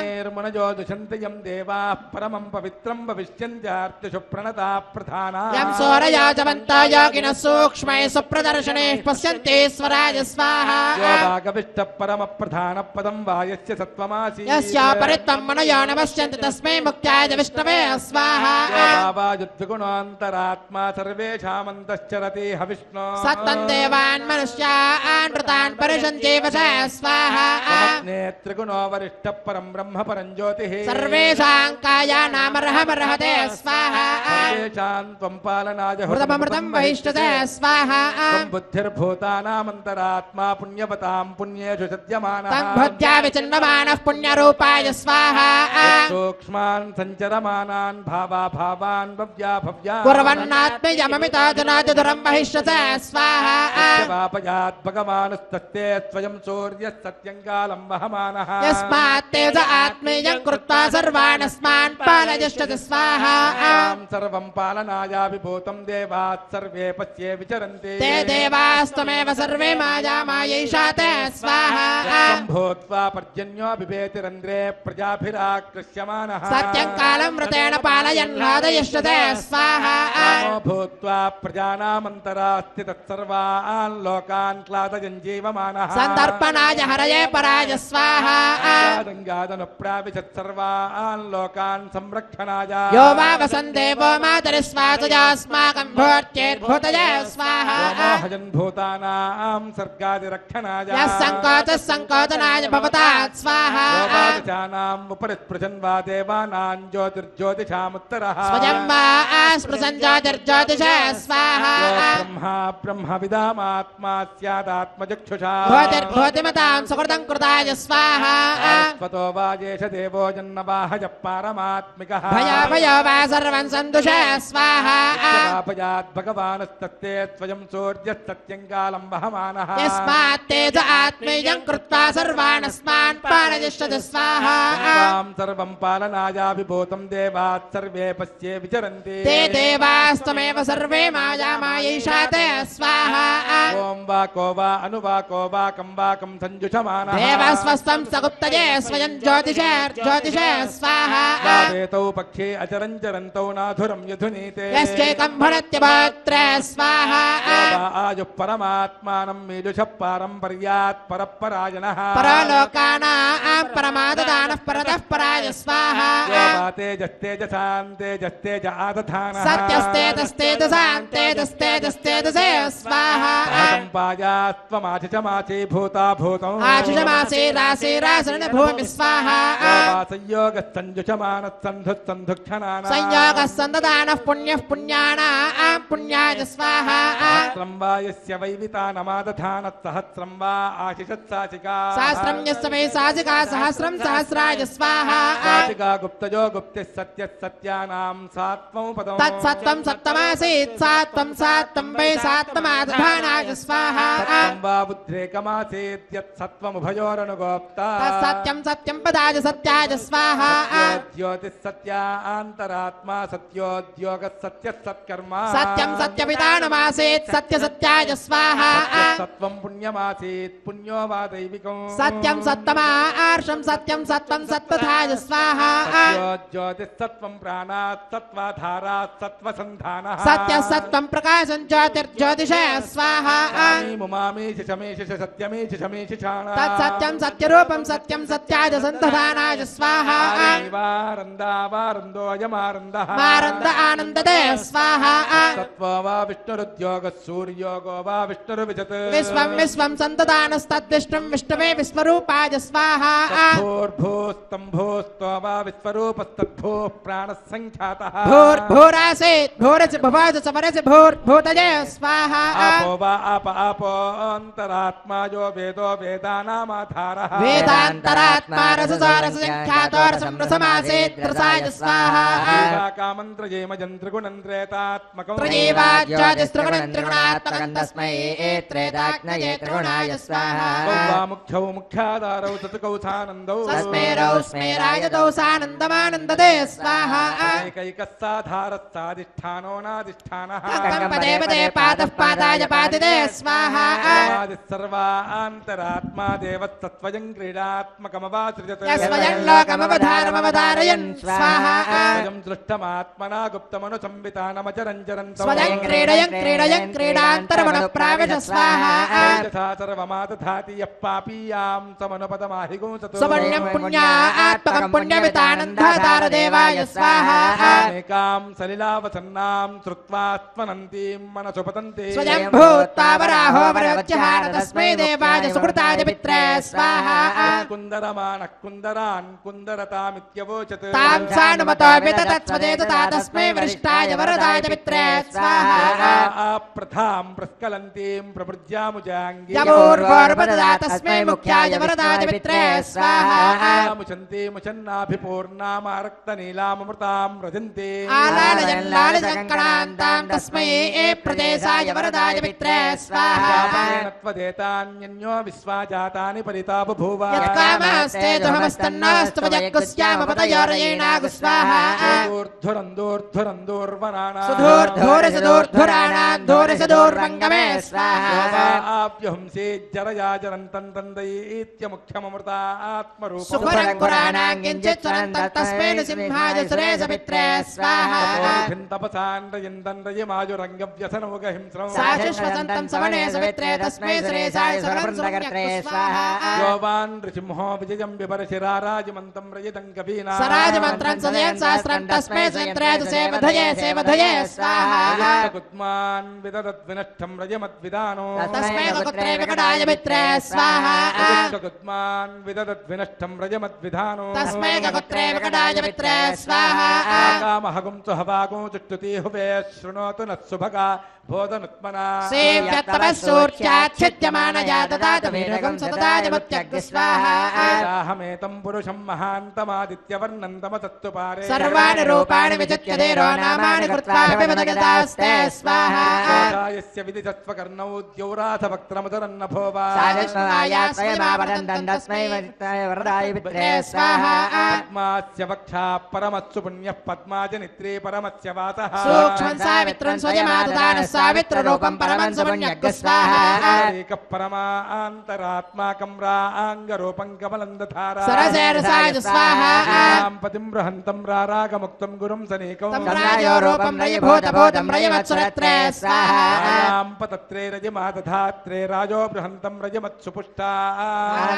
निर्मुनजो दुषन्ति यं देवाः परमं पवित्रं भविष्यन्त्यार्तिषु प्रणता प्रधाना यं सौरयाजवन्तो योगिनः सूक्ष्मैः सुप्रदर्शनैः पश्यन्ति स्वराय स्वाहा योगागविष्टः परमप्रधानपदं वा यस्य सत्त्वमासि यस्योपरि त्वं मनयो न पश्यन्ति तस्मै मुख्याय विष्णवे स्वाहा भावाजुद्विगुणोऽन्तरात्मा सर्वेषामन्तश्चरति हविष्णो सत्तं देवान् मनुष्यान् नृतान् परिषन्ति वशः स्वाहा नेत्रिगुणो वरिष्ठः परं ब्रह्म परं ज्योतिः सर्वेषां कायानामर्हमर्हते स्वाहा सर्वेषां त्वं पालनाय हृदमृतं वैष्टते स्वाहा त्वं बुद्धिर्भूतानामन्तरात्मा पुण्यवतां पुण्येषु सद्यमानः तं भुज्या विचिन्वमानः पुण्यरूपाय स्वाहा सूक्ष्मान् सञ्चरमानान् भावान् भव्या कुर्वन्नात्मयममितो जनादिदुरं वहिष्यते स्वाहा वापयात् भगवानस्तस्ते स्वयं सूर्यः सत्यं कालं वहमानः यस्मात् तेज आत्मेयं कृत्वा सर्वानस्मान् पालयिष्यति स्वाहा सर्वं पालनाया विभूतं देवात् सर्वे पश्ये विचरन्ति ते देवास्त्वमेव सर्वे मायैषा ते स्वाहा भूत्वा पर्जन्यो बिभेति रन्ध्रे प्रजाभिराकृष्यमानः सत्यं कालं मृतेण पालयन् लादयिष्यते स्वाहा भूत्वा प्रजानामन्तरास्ति तत्सर्वान् लोकान् क्लादयन् जीवमानः सन्दर्पणाय हरये पराय स्वाहा गङ्गादनुप्राविशत् सर्वान् लोकान् संरक्षणाय यो वा वसन् देवो मातरिस्वासजास्माकं भूत्यैर्भूतये स्वाहा हजन् भूतानां सर्गादिरक्षणाय यः सङ्कोचः सङ्कोचनाय भवतात् स्वाहा योगादिशानाम् उपरि स्पृशन् वा देवानां ज्योतिर्ज्योतिषामुत्तरः स्वयं वा स्पृशन् ज्योतिर्ज्योतिषः स्वाहा ब्रह्मा ब्रह्मविदामात्मा स्यादात्मचक्षुषा भूतिर्भूतिमतां सुकृतं कृताय स्वाहा स्वतो वा येष देवो जन्मवाहज पारमात्मिकः भयो वा सर्वं सन्तुषः स्वाहा पापयात् भगवानस्तत्ते स्वयं सूर्यस्तत्यङ्गालं वहमानः यस्मात् तेज आत्मेयं कृत्वा सर्वाणस्मान् पारयिष्यति स्वाहा त्वां सर्वं पालनायाभिभूतं देवात् सर्वे पश्ये विचरन्ति ते देवास्तमेव सर्वे मायामायैषा ते स्वाहा ॐ वाको वा अनुवाको वा कं वाकं संजुषमानः देवस्वस्तं सगुप्तये स्वयं ज्योतिषे स्वाहा वेतौ पक्षे अचरञ्चरन्तौ नाधुरं यधुनीते यश्चैकं भणत्यभोत्र स्वाहा आयुः परमात्मानं मीदुषः पारम्पर्यात् परपरायणः परलोकानां परमाददानः परतः पराय स्वाहा तेजस्तेजसां तेजस्तेज आदधानः सत्यस्तेजस्तेजसां तेजस्तेजस्तेजसे स्वाहा पायास्त्वमाशिषमासी भूता भूतम् आशिषमासे रासे रासरण भूमि स्वाहा संयोगस्तञ्जुषमानस्सन्धुः संयोगः सन्ददानः पुण्यः पुण्यानां पुण्याय स्वाहा सहस्रं वा यस्य वैवितानमादधानः सहस्रं वा आशिषत्साशिका सहस्रं यस्य वै साजिका सहस्रं सहस्राय स्वाहा साशिका गुप्तजो गुप्तिः सत्यः सत्यानां सात्वं पदम् तत्सत्त्वं सप्तमासीत् सात्वं सात्वं वै सात्वमादधानाय स्वाहा सत्वं वा बुद्ध्रेकमासीत् यत् सत्वमुभयोरनुगोप्ता तत्सत्यं सत्यं पदाय सत्याय स्वाहा ज्योतिः सत्यान्तरात्मा सत्योद्योगः सत्यः सत्कर्मा सत्यं सत्यपितानमासीत् सत्यसत्याय स्वाहा सत्वं पुण्यमासीत् पुण्यो वा दैविकम् सत्यं सत्तमा आर्षं सत्यं सत्वं सत्त्वधाय स्वाहा ज्योतिः सत्वं प्राणात् सत्त्वाधारात् सत्त्वसन्धानः सत्य सत्वं प्रकाशं ज्योतिर्ज्योतिषे स्वाहा मुमामीश शमेश सत्यमीश शमेश तत्सत्यं सत्यरूपं सत्यं सत्याय सन्तधानाय स्वाहा वारन्दावारन्दोऽयमारन्दः मारन्द आनन्ददे स्वाहा सत्त्वो वा विष्णुरुद्योगः सूर्योगो वा विष्णुरुविजत् विश्वं विश्वं सन्तदानस्तद्विष्णुं विष्णवे विश्वरूपाय स्वाहा भूर्भूस्तम्भूस्तो वा विश्वरूपस्तद्भूः प्राणः सङ्ख्यातः भूरासीत् भूरसि भुवज समरसि भूर्भूतये स्वाहा आपो वा अन्तरात्मा यो वेदो वेदानामाधारः वेदान्तरात्मा रससारस संख्यातो रसं रसमासीत् रसाय स्वाहा कामन्त्रयेमजन्त्रिगुणं त्रेतात्मकम् त्रयेवाज्योतिस्त्रिगुणं त्रिगुणात्मकं तस्मै त्रेताज्ञये त्रिगुणाय स्वाहा वा मुख्यौ मुख्याधारौ ततुकौ सानन्दौ तस्मै रौस्मेरायतौ सानन्दमानन्ददे स्वाहा एकैकः साधारस्साधिष्ठानो नाधिष्ठानः पदे पदे पादः पादाय पादिदे स्वाहा सर्वान्तरात्मा देवस्तत्त्वयं क्रीडात्मकमवासृजत् स्वयं लोकमवधारमवधारयन् स्वाहा स्वयं दृष्टमात्मना गुप्तमनुसंवितानमचरञ्चरन्तौ स्वयं क्रीडयन् क्रीडान्तरमनुप्राविश स्वाहा यथा सर्वमादधाति यः पापीयां समनुपदमाहिगुंसतु सुवर्ण्यं पुण्यात्मकं पुण्यमितानन्दाधार देवाय स्वाहा एकां सलिलावसन्नां श्रुत्वात्मनन्तीं मनसु पतन्ति स्वयं भूत्वा वराहो वरवत्यहार तस्मै देवाय सुकृताय पित्रे स्वाहा कुन्दरमानः कुन्दरान् कुन्दरतामित्यवोचत् तां सानुमतो विदधत्स्वदेत तस्मै वरिष्ठाय वरदाय पित्रे स्वाहा प्रथां प्रस्खलन्तीं प्रभृज्यामुजाङ्गी यमूर्वोर्वददा तस्मै मुख्याय वरदाय पित्रे स्वाहा मुचन्ति मुचन्नाभिपूर्णामारक्तनीलामृतां रजन्ति आलालयन् लालजङ्कणान्तां तस्मै प्रदेशाय वरदाय पित्रे स्वाहा त्वदेतान्यन्यो विश्वाजातानि परिता बभूव यत्कामास्ते दुहमस्तन्नास्तु वजक्कुस्यामपतयोरयेणागु स्वाहा दूर्धुरन्दूर्धुरन्दूर्वराणा सुधूर्धूरसदूर्धुराणां धूरसदूर्वङ्गमे स्वाहा आप्युहंसे जरया जरन्तं तन्दयीत्यमुख्यममृतात्मरूपम् सुखरङ्कुराणां किञ्चित् स्वरन्तं तस्मै नृसिंहाय सुरेश पित्रे स्वाहा तपसान् रयन्दन् रयमायुरङ्गव्यसनोगहिंस्रम् साशुष्वसन्तं सवने सवित्रे तस्मै सुरेशाय सुरवृन्दकर्त्रे स्वाहा योवान् ऋषिंहो विजयं विपरशिराराजमन्तं रजितं कवीना सराजमन्त्रं सदयन् सहस्रं तस्मै सुयन्त्राय सेवधये सेवधये स्वाहा कुद्मान् विददद्विनष्टं रजमद्विदानो तस्मै कुत्रे विकटाय मित्रे स्वाहा कुद्मान् विददद्विनष्टं रजमद्विधानो तस्मै कुत्रे विकटाय मित्रे स्वाहा कामहगुं च हवागुं चुष्टुति हुवे शृणोतु नः सुभगा बोधनुत्मना सेव्यत्तमस्सूर्याच्छिद्यमानया ददातु वीरगं सतताजमुत्यग् स्वाहा अहमेतं पुरुषं महान्तमादित्यवर्णं तमतत्तुपारे सर्वाणि रूपाणि विचित्य देरो नामानि कृत्वा विपदगतास्ते स्वाहा यस्य विदितत्वकर्णौ द्यौराथवक्त्रमुदरन्नभो वा तस्मै वरदाय मित्रे स्वाहा पद्मास्य वक्षा परमत्सु पुण्यः पद्माजनित्रे परमस्य वातः सूक्ष्मं सावित्रं स्वयमाददानः सावित्ररूपं परमं सुपुण्यग् स्वाहा एकः परमान्तरात्माकं राङ्गरूपं कमलं दधारा सरसेरसाय स्वाहा पतिं बृहन्तं रारागमुक्तं गुरुं सनेकं तं राजोरूपं रयभूतभूतं रयवत्सुरत्रे स्वाहा पतत्रे रजमादधात्रे राजो बृहन्तं रजमत्सुपुष्टा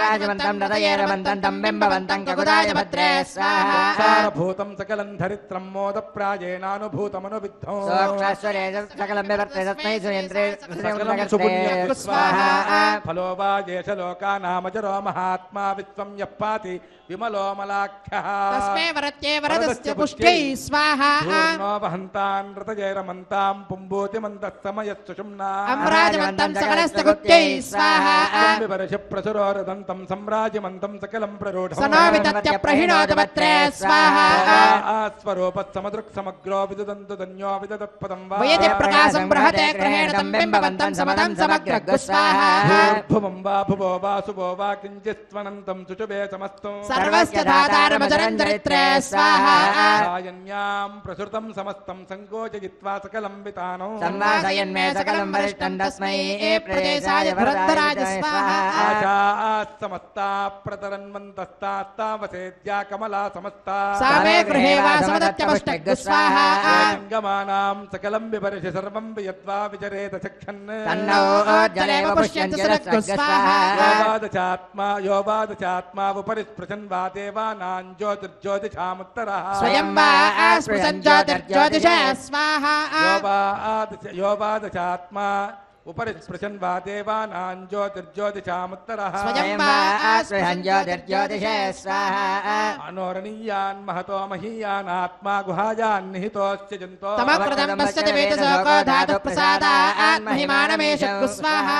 राजमन्तं रदयेरमन्तं तं बिम्बवन्तं ककुदाय भद्रे स्वाहा सारभूतं सकलं धरित्रं मोदप्राजेनानुभूतमनुविद्धौ सोक्षाश्वरे सकलं विवर्ते तस्मै सुयन्त्रे सकलं सुपुण्यं स्वाहा फलो वा येष लोकानामजरो महात्मा विश्वं यः पाति विमलोमलाख्यः तस्मै वरत्ये वरदस्य पुष्ट्यै स्वाहा पूर्णो वहन्तान् रतजैरमन्तां पुम्बूतिमन्तस्तमयस्सुषुम्ना अम्राजमन्तं सकलस्तगुप्त्यै स्वाहा विवर्षप्रसुरोरदन्तं सम्राजमन्तं सकलं प्ररूढं सनो वितत्य प्रहिणोदवत्रे स्वाहा स्वरूपस्समदृक्समग्रो विददन्तु धन्यो विददत्पदं वा वयति प्रकाशं बृहते ग्रहेण तं बिम्बवन्तं समदं समग्रग् स्वाहा भुवं वा भुवो वा शुभो वा किञ्चित्त्वनन्तं शुचुभे समस्तु सर्वस्य धातारमजरं दरित्रे स्वाहा सायन्यां प्रसृतं समस्तं सङ्कोचयित्वा सकलं वितानो संवासयन्मे सकलं वरिष्ठं तस्मै प्रदेशाय भरद्धराज स्वाहा आशास्तमस्ता प्रतरन्वन्तस्तास्तावसेद्या कमला समस्ता सा मे गृहे वा समदत्यमुष्टग् स्वाहा गमानां सकलं विवर्षि सर्वं वियद्वा विचरेत चक्षन् तन्नो जलेव पुष्यन्ति सुरस्कु स्वाहा योवादचात्मा उपरि स्पृशन् वा देवानां ज्योतिर्ज्योतिषामुत्तरः स्वयं वा स्पृशन् ज्योतिर्ज्योतिषः स्वाहा योवादचात्मा उपरि स्पृशन् वा देवानां ज्योतिर्ज्योतिषामुत्तरः स्वयं वा स्पृशन् ज्योतिर्ज्योतिषे स्वाहा अनोरणीयान् महतो महीयान् आत्मा गुहायान् निहितोऽस्य जन्तो तमकृतं पश्यति वेदसोको धातुः प्रसादात् महिमानमेषक् स्वाहा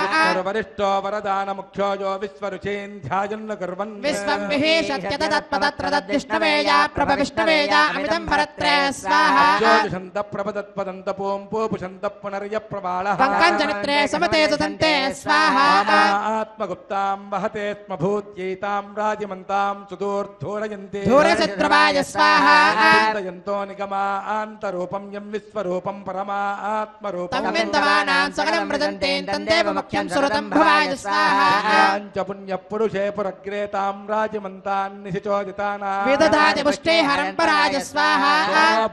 वरिष्ठो वरदानमुख्यो यो विश्वरुचीन् ध्यायन्न कुर्वन् विश्वं विहेशत्य तत्पदत्र तद्विष्णवेया प्रभविष्णवेया अमितं भरत्रे स्वाहा ज्योतिषन्त प्रपदत्पदन्त पूं पूपुषन्त पुनर्यप्रबालः पङ्कजनित्रे समते सुतन्ते स्वाहा आत्मगुप्तां वहते स्म भूत्यैतां राजमन्तां सुदूर्धूरयन्ति धूरशत्रुवाय स्वाहा चिन्तयन्तो निगमान्तरूपं यं विश्वरूपं परमात्मरूपं तं विन्दमानां सकलं मृदन्ते तन्देव मुख्यं सुरतं भवाय स्वाहा च पुण्यपुरुषे पुरग्रेतां राजमन्तान् निशिचोदितानां विदधाति पुष्टे हरं पराय स्वाहा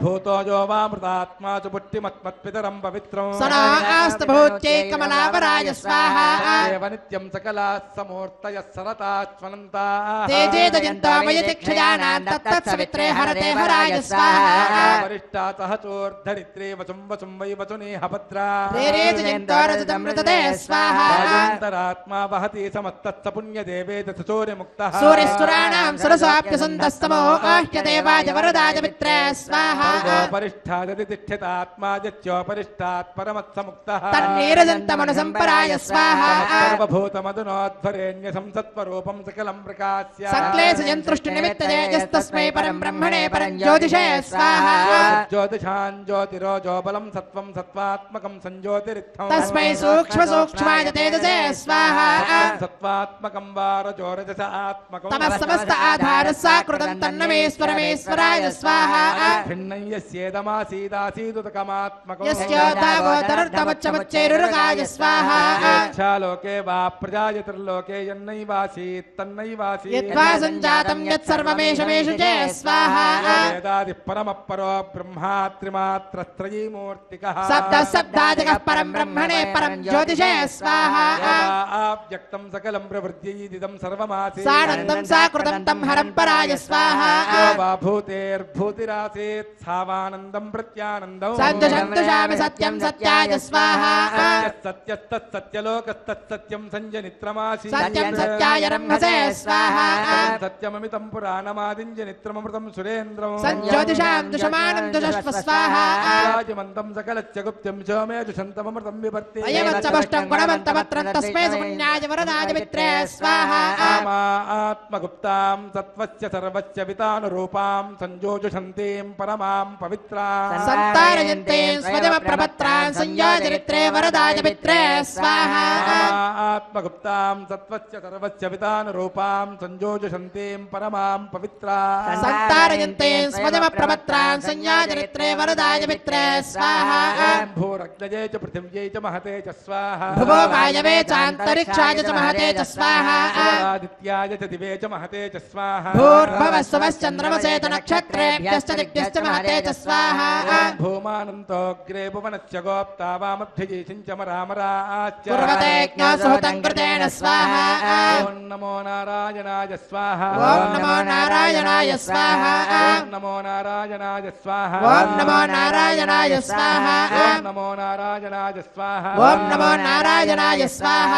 भूतो यो वामृतात्मा च पुट्टिमत्मत्पितरं पवित्रं सनो आस्तु भूत्यै कमलापराय स्वाहा देव नित्यं सकला समूर्तयः सरता स्वनन्ताः तेजेदजन्तो मयति क्षयानां तत्तत्सवित्रे हरते हराय स्वाहा वरिष्ठा सह चोर्धरित्रे वसुं वसुं वै वसुनेह भद्रा तेरेजन्तो रजतं मृतते स्वाहा राजन्तरात्मा वहति समस्तस्य पुण्यदेवे सूर्यमुक्तः सूर्यस्तुराणां सुरसोऽप्यसुन्दस्तमो आह्यदेवाय वरदाय मित्रे स्वाहा परिष्ठादति तिष्ठितात्मा यच्चोपरिष्ठात् परमत्समुक्तः तन्नीरजन्तमनुसम्पराय स्वाहा सर्वभूतमधुनोध्वरेण्य संसत्त्वरूपं सकलं प्रकाश्य संक्लेशयन्तृष्टिनिमित्ततेजस्तस्मै परं ब्रह्मणे परं ज्योतिषे स्वाहा ज्योतिषान् ज्योतिरोजो बलं सत्त्वं सत्त्वात्मकं संज्योतिरित्थं तस्मै सूक्ष्मसूक्ष्माय तेजसे स्वाहा सत्त्वात्मकं वा रजोरजस आत्मकं तमः समस्त आधारः साकृतं तन्नमेश्वरमेश्वराय स्वाहा भिन्नं यस्येदमासीदासीदुतकमात्मकं यस्योद्धावोदरर्थमुच्चमुच्चैरुरगाय स्वाहा लोके वा प्रजायतिर्लोके यन्नैवासीत् तन्नैवासीत् यद्वा सञ्जातं यत्सर्वमेषमेषु च स्वाहा वेदादिः परमः परो ब्रह्मा त्रिमात्रस्त्रयीमूर्तिकः शब्दः शब्दादिकः परं ब्रह्मणे परं ज्योतिषे स्वाहा व्यक्तं सकलं प्रवृत्त्यैदिदं सर्वमासीत् सानन्दं साकृतं तं हरम्पराय स्वाहा यो वा भूतेर्भूतिरासीत् सावानन्दं प्रत्यानन्दं सन्तुषामि सत्यं सत्याय स्वाहा सत्यस्तत्सत्यलोकस्तत्सत्यं संजनित्रमासीत् सत्यं सत्याय रम्भसे स्वाहा सत्यममितं पुराणमादिञ्जनित्रममृतं सुरेन्द्रं सञ्ज्योतिषां दुषमानं दुषस्व स्वाहा राजमन्तं सकलस्य गुप्त्यं सोमे दुषन्तममृतं विभर्ति अयवत्सपुष्टं गुणवन्तमत्रं तस्मै सुपुण्याय वरदाय मित्रे स्वाहा आत्मगुप्तां सत्त्वस्य सर्वस्य वितानुरूपां संयोजुषन्तीं परमां पवित्रां सन्तारयन्तीं स्वजमप्रपत्रां संयोजरित्रे वरदाय मित्रे स्वाहा आत्मगुप्तां सत्त्वस्य सर्वस्य वितानुरूपां संयोजुषन्तीं परमां पवित्रां सन्तारयन्तीं स्वजमप्रपत्रां संयोजरित्रे वरदाय मित्रे स्वाहा भूरग्नये च पृथिव्यै च महते च स्वाहा भुवो वायवे चान्तरिक्षाय च महते च स्वाहा आदित्याय च दिवे च महते च स्वाहा भूर्भवस्वश्चन्द्रमसेतु नक्षत्रेभ्यश्च दिभ्यश्च महते च स्वाहा भूमानन्तोऽग्रे भुवनस्य गोप्ता वामभ्यजीषिं च मरामराश्च कुर्वतेऽज्ञो सुहृतं कृतेन स्वाहा ॐ नमो नारायणाय स्वाहा ॐ नमो नारायणाय स्वाहा ॐ नमो नारायणाय स्वाहा ॐ नमो नारायणाय स्वाहा ॐ नमो नारायणाय स्वाहा ॐ नमो नारायणाय स्वाहा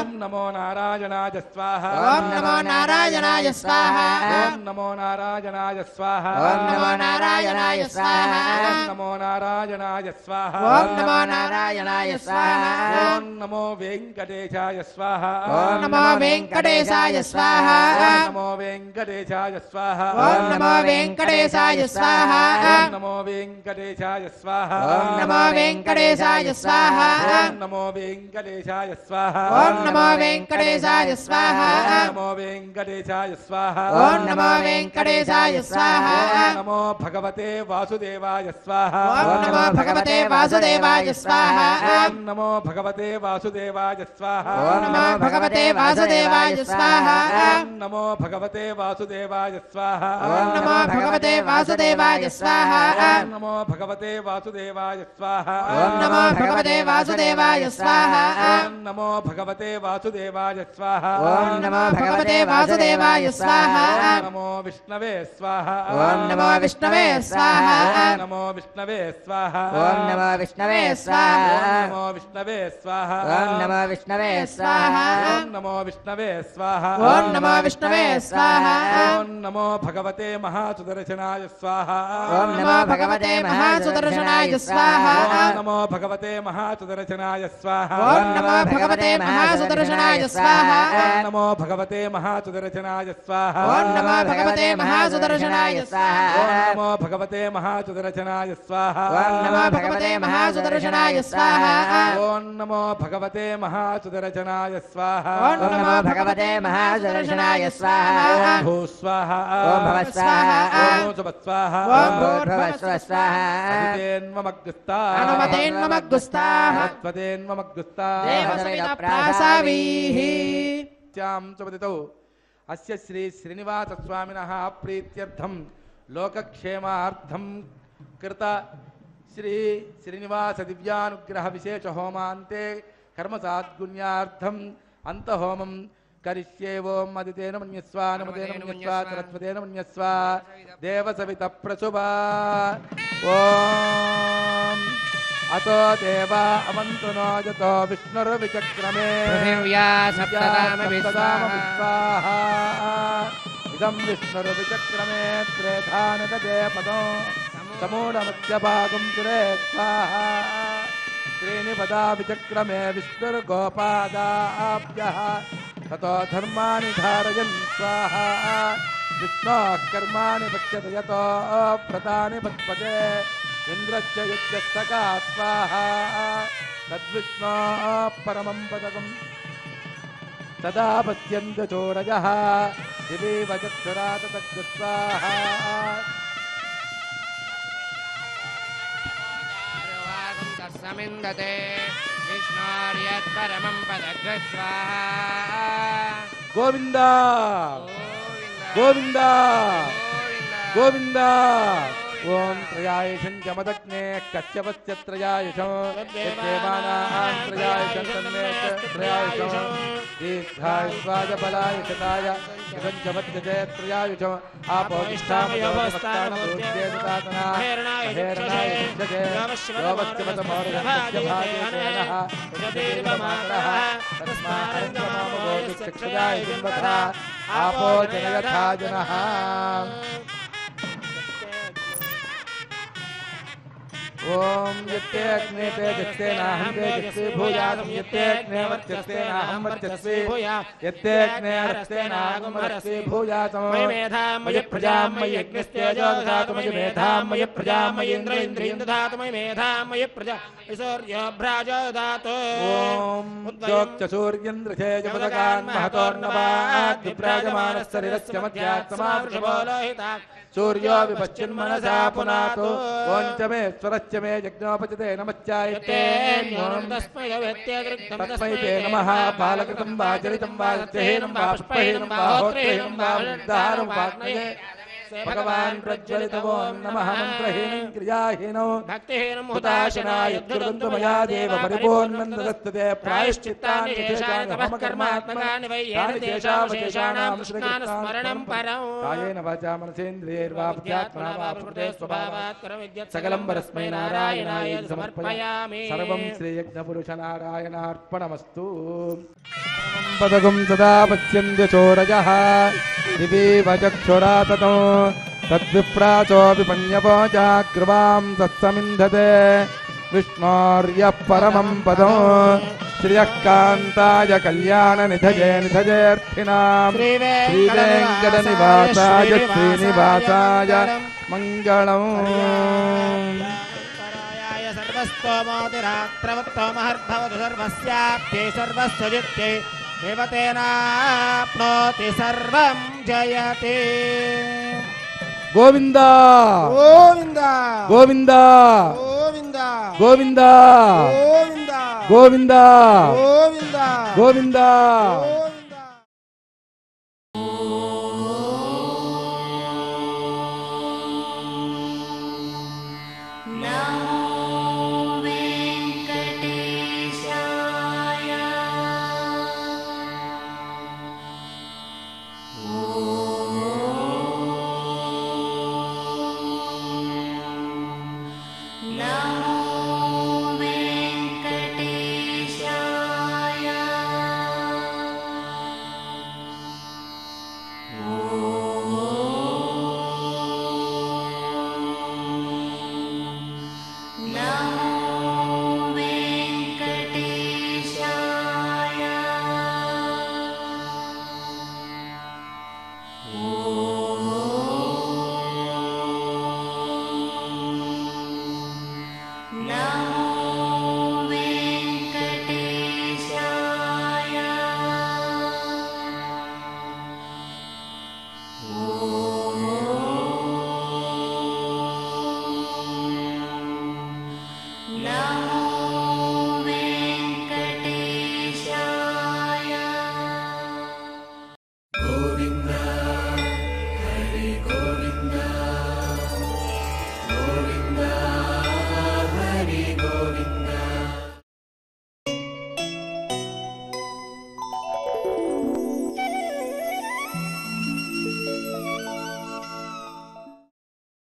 ॐ नमो नारायणाय स्वाहा ॐ नमो नारायणाय स्वाहा ॐ नमो नारायणाय स्वाहा ॐ नमो नारायणाय स्वाहा ॐ नमो नारायणाय स्वाहा ॐ नमो नारायणाय स्वाहा ॐ नमो वेङ्कटेशाय स्वाहा ॐ नमो वेङ्कटेशाय स्वाहा ॐ नमो वेङ्कटेशाय स्वाहा ॐ नमो वेङ्कटेशाय स्वाहा ॐ नमो वेङ्कटेशाय स्वाहा ॐ नमो वेङ्कटेशाय स्वाहा ॐ नमो वेङ्कटेशाय स्वाहा ॐ नमो वेङ्कटेशाय स्वाहा ॐ नमो वेङ्कटेशाय स्वाहा ॐ नमो वेङ्कटेशाय स्वाहा ॐ नमो भगवते वासुदेवाय स्वाहा ॐ नमो भगवते वासुदेवाय स्वाहा ॐ नमो भगवते वासुदेवाय स्वाहा ॐ नमो भगवते वासुदेवाय स्वाहा ॐ नमो भगवते वासुदेवाय स्वाहा ॐ नमो भगवते वासुदेवाय स्वाहा ॐ नमो भगवते वासुदेवाय स्वाहा ॐ नमो भगवते वासुदेवाय स्वाहा ॐ नमो भगवते वासुदेवाय स्वाहा ॐ नमो भगवते वासुदेवाय स्वाहा ॐ नमो विष्णवे स्वाहा ॐ नमो विष्णवे स्वाहा ॐ नमो विष्णवे स्वाहा ॐ नमो विष्णवे स्वाहा ॐ नमो विष्णवे स्वाहा ॐ नमो विष्णवे स्वाहा ॐ नमो विष्णवे स्वाहा ॐ नमो विष्णवे स्वाहा ॐ नमो भगवते महासुदर्शनाय स्वाहा ॐ नमो भगवते महासुदर्शनाय स्वाहा ॐ नमो भगवते महासुदर्शनाय स्वाहा ॐ नमो भगवते महासुदर्शनाय स्वाहा ॐ नमो भगवते महासुदर्शनाय स्वाहा ॐ नमो भगवते महासुदर्शनाय स्वाहा ॐ नमो भगवते महासुदर्शनाय स्वाहा ॐ नमो भगवते महासुदर्शनाय स्वाहा ॐ नमो भगवते महासुदर्शनाय स्वाहा ॐ नमो भगवते महासुदर्शनाय स्वाहा ॐ भू स्वाहा ॐ भव स्वाहा ॐ सुभ स्वाहा ॐ भूर्भुवस्व स्वाहा अनुमतेन्मग्गुस्ता अनुमतेन्ममग्गुस्ताः त्वदेन्मग्गुस्ता देवसवितप्रासावीः త్యాం సుపతితౌ అస్య శ్రీ శ్రీనివాస స్వామినః ప్రీత్యర్థం లోకక్షేమార్థం కృత శ్రీ శ్రీనివాస దివ్యానుగ్రహ విశేష హోమాంతే కర్మ సాద్గుణ్యార్థం అంతహోమం కరిష్యే ఓం అదితేన మన్యస్వ నమతేన మన్యస్వ సరస్వతేన మన్యస్వ దేవసవిత ప్రసుభా ఓం అతో దేవా అవంతు నో యతో విష్ణుర్విచక్రమే పృథివ్యా సప్తదామ విస్వాహా ఇదం విష్ణుర్విచక్రమే త్రేధానగదే పదో సమూఢమధ్యభాగం తురే స్వాహా త్రీణి పదా విచక్రమే విష్ణుర్గోపాదాభ్యః తతో ధర్మాని ధారయన్ స్వాహా విష్ణోః కర్మాణి పశ్యతి యతో వ్రతాని పద్మతే ఇంద్రస్య యుద్ధస్తకా స్వాహా తద్విష్ణోః పరమం పదకం తదా పశ్యంత చోరజః దివీవ చక్షురాత తద్స్వాహా సమిందతే విష్ణోర్యత్పరమం పదగ్రస్వాహా గోవింద గోవింద గోవింద ఓం త్రయాయుషం చమదగ్నే కశ్యపస్య త్రయాయుషం యద్దేవానాం త్రయాయుషం తన్మే త్రయాయుషం दीर्घायुष्वाय बलाय शताय यदञ्च वद्यते त्रयायुषम् आपोष्ठामयोपस्थानमूर्त्ये ददातना हेरणाय युज्यते योवस्यवतमोर्गस्य भागेतेनः यजतीर्वमातरः तस्मारङ्गमामगोचक्षुजाय जिन्वतः आपो जनयथा जनः ओम यत्ते अग्ने तेजस्ते नाहं तेजस्वी भूयातं यत्ते अग्ने वर्चस्ते नाहं वर्चस्वी यत्ते अग्ने हरस्ते नाहं हरस्वी भूयातं मयि मेधां मयि प्रजां मयि यज्ञस्तेजो ददातु मयि मेधां मयि प्रजां मयि इन्द्रियं ददातु मयि मेधां मयि प्रजा सूर्यभ्राजो ददातु ओम उद्योक्च सूर्येन्द्रथेजपदकान् महतोर्नवात् विभ्राजमानस्य शरीरस्य मध्यात्मा वृषभो लोहिता सूर्यो विपश्चिन्मनसा पुनातो ओञ्चमेश्वरश्च मे यज्ञोपचिते नमश्चायते तस्मै ते नमः बालकृतं वा चरितं वा सत्यहीनं वा पुष्पहीनं वा होत्रहीनं वा मुग्धारं वाग्नये भगवान् प्रज्वलितवो नमः मन्त्रहीनं क्रियाहीनो भक्तिहीनं हुताशनाय यद्कृतं मया देव परिपूर्णं ददत्ते प्रायश्चित्तानि तेषां कर्मात्मकानि वै यानि तेषामशेषाणां स्मरणं परं कायेन वाचा मनसेन्द्रियैर्वा बुद्ध्यात्मना वा प्रकृते स्वभावात् कर्मविद्यत् सकलं परस्मै नारायणाय समर्पयामि सर्वं श्रीयज्ञपुरुषनारायणार्पणमस्तु पदगुं सदा पश्यन्त्य चोरजः दिवीव चक्षुरा ततो तद्विप्राचो विपण्यपोचाग्रवां तत्समिन्धते विष्णोर्यः परमं पदो श्रियः कान्ताय कल्याणनिधये निधयेऽर्थिनां श्रीवेङ्कटनिवासाय श्रीनिवासाय मङ्गलम् सर्वस्तोमोतिरात्रवत्तमहर्भवतु सर्वस्याप्त्यै सर्वस्वजित्यै देवतेनाप्नोति सर्वं जयते गोविंद गोविंद गोविंद गोविंद गोविंद गोविंद गोविंद गोविंद गोविंद गोविंद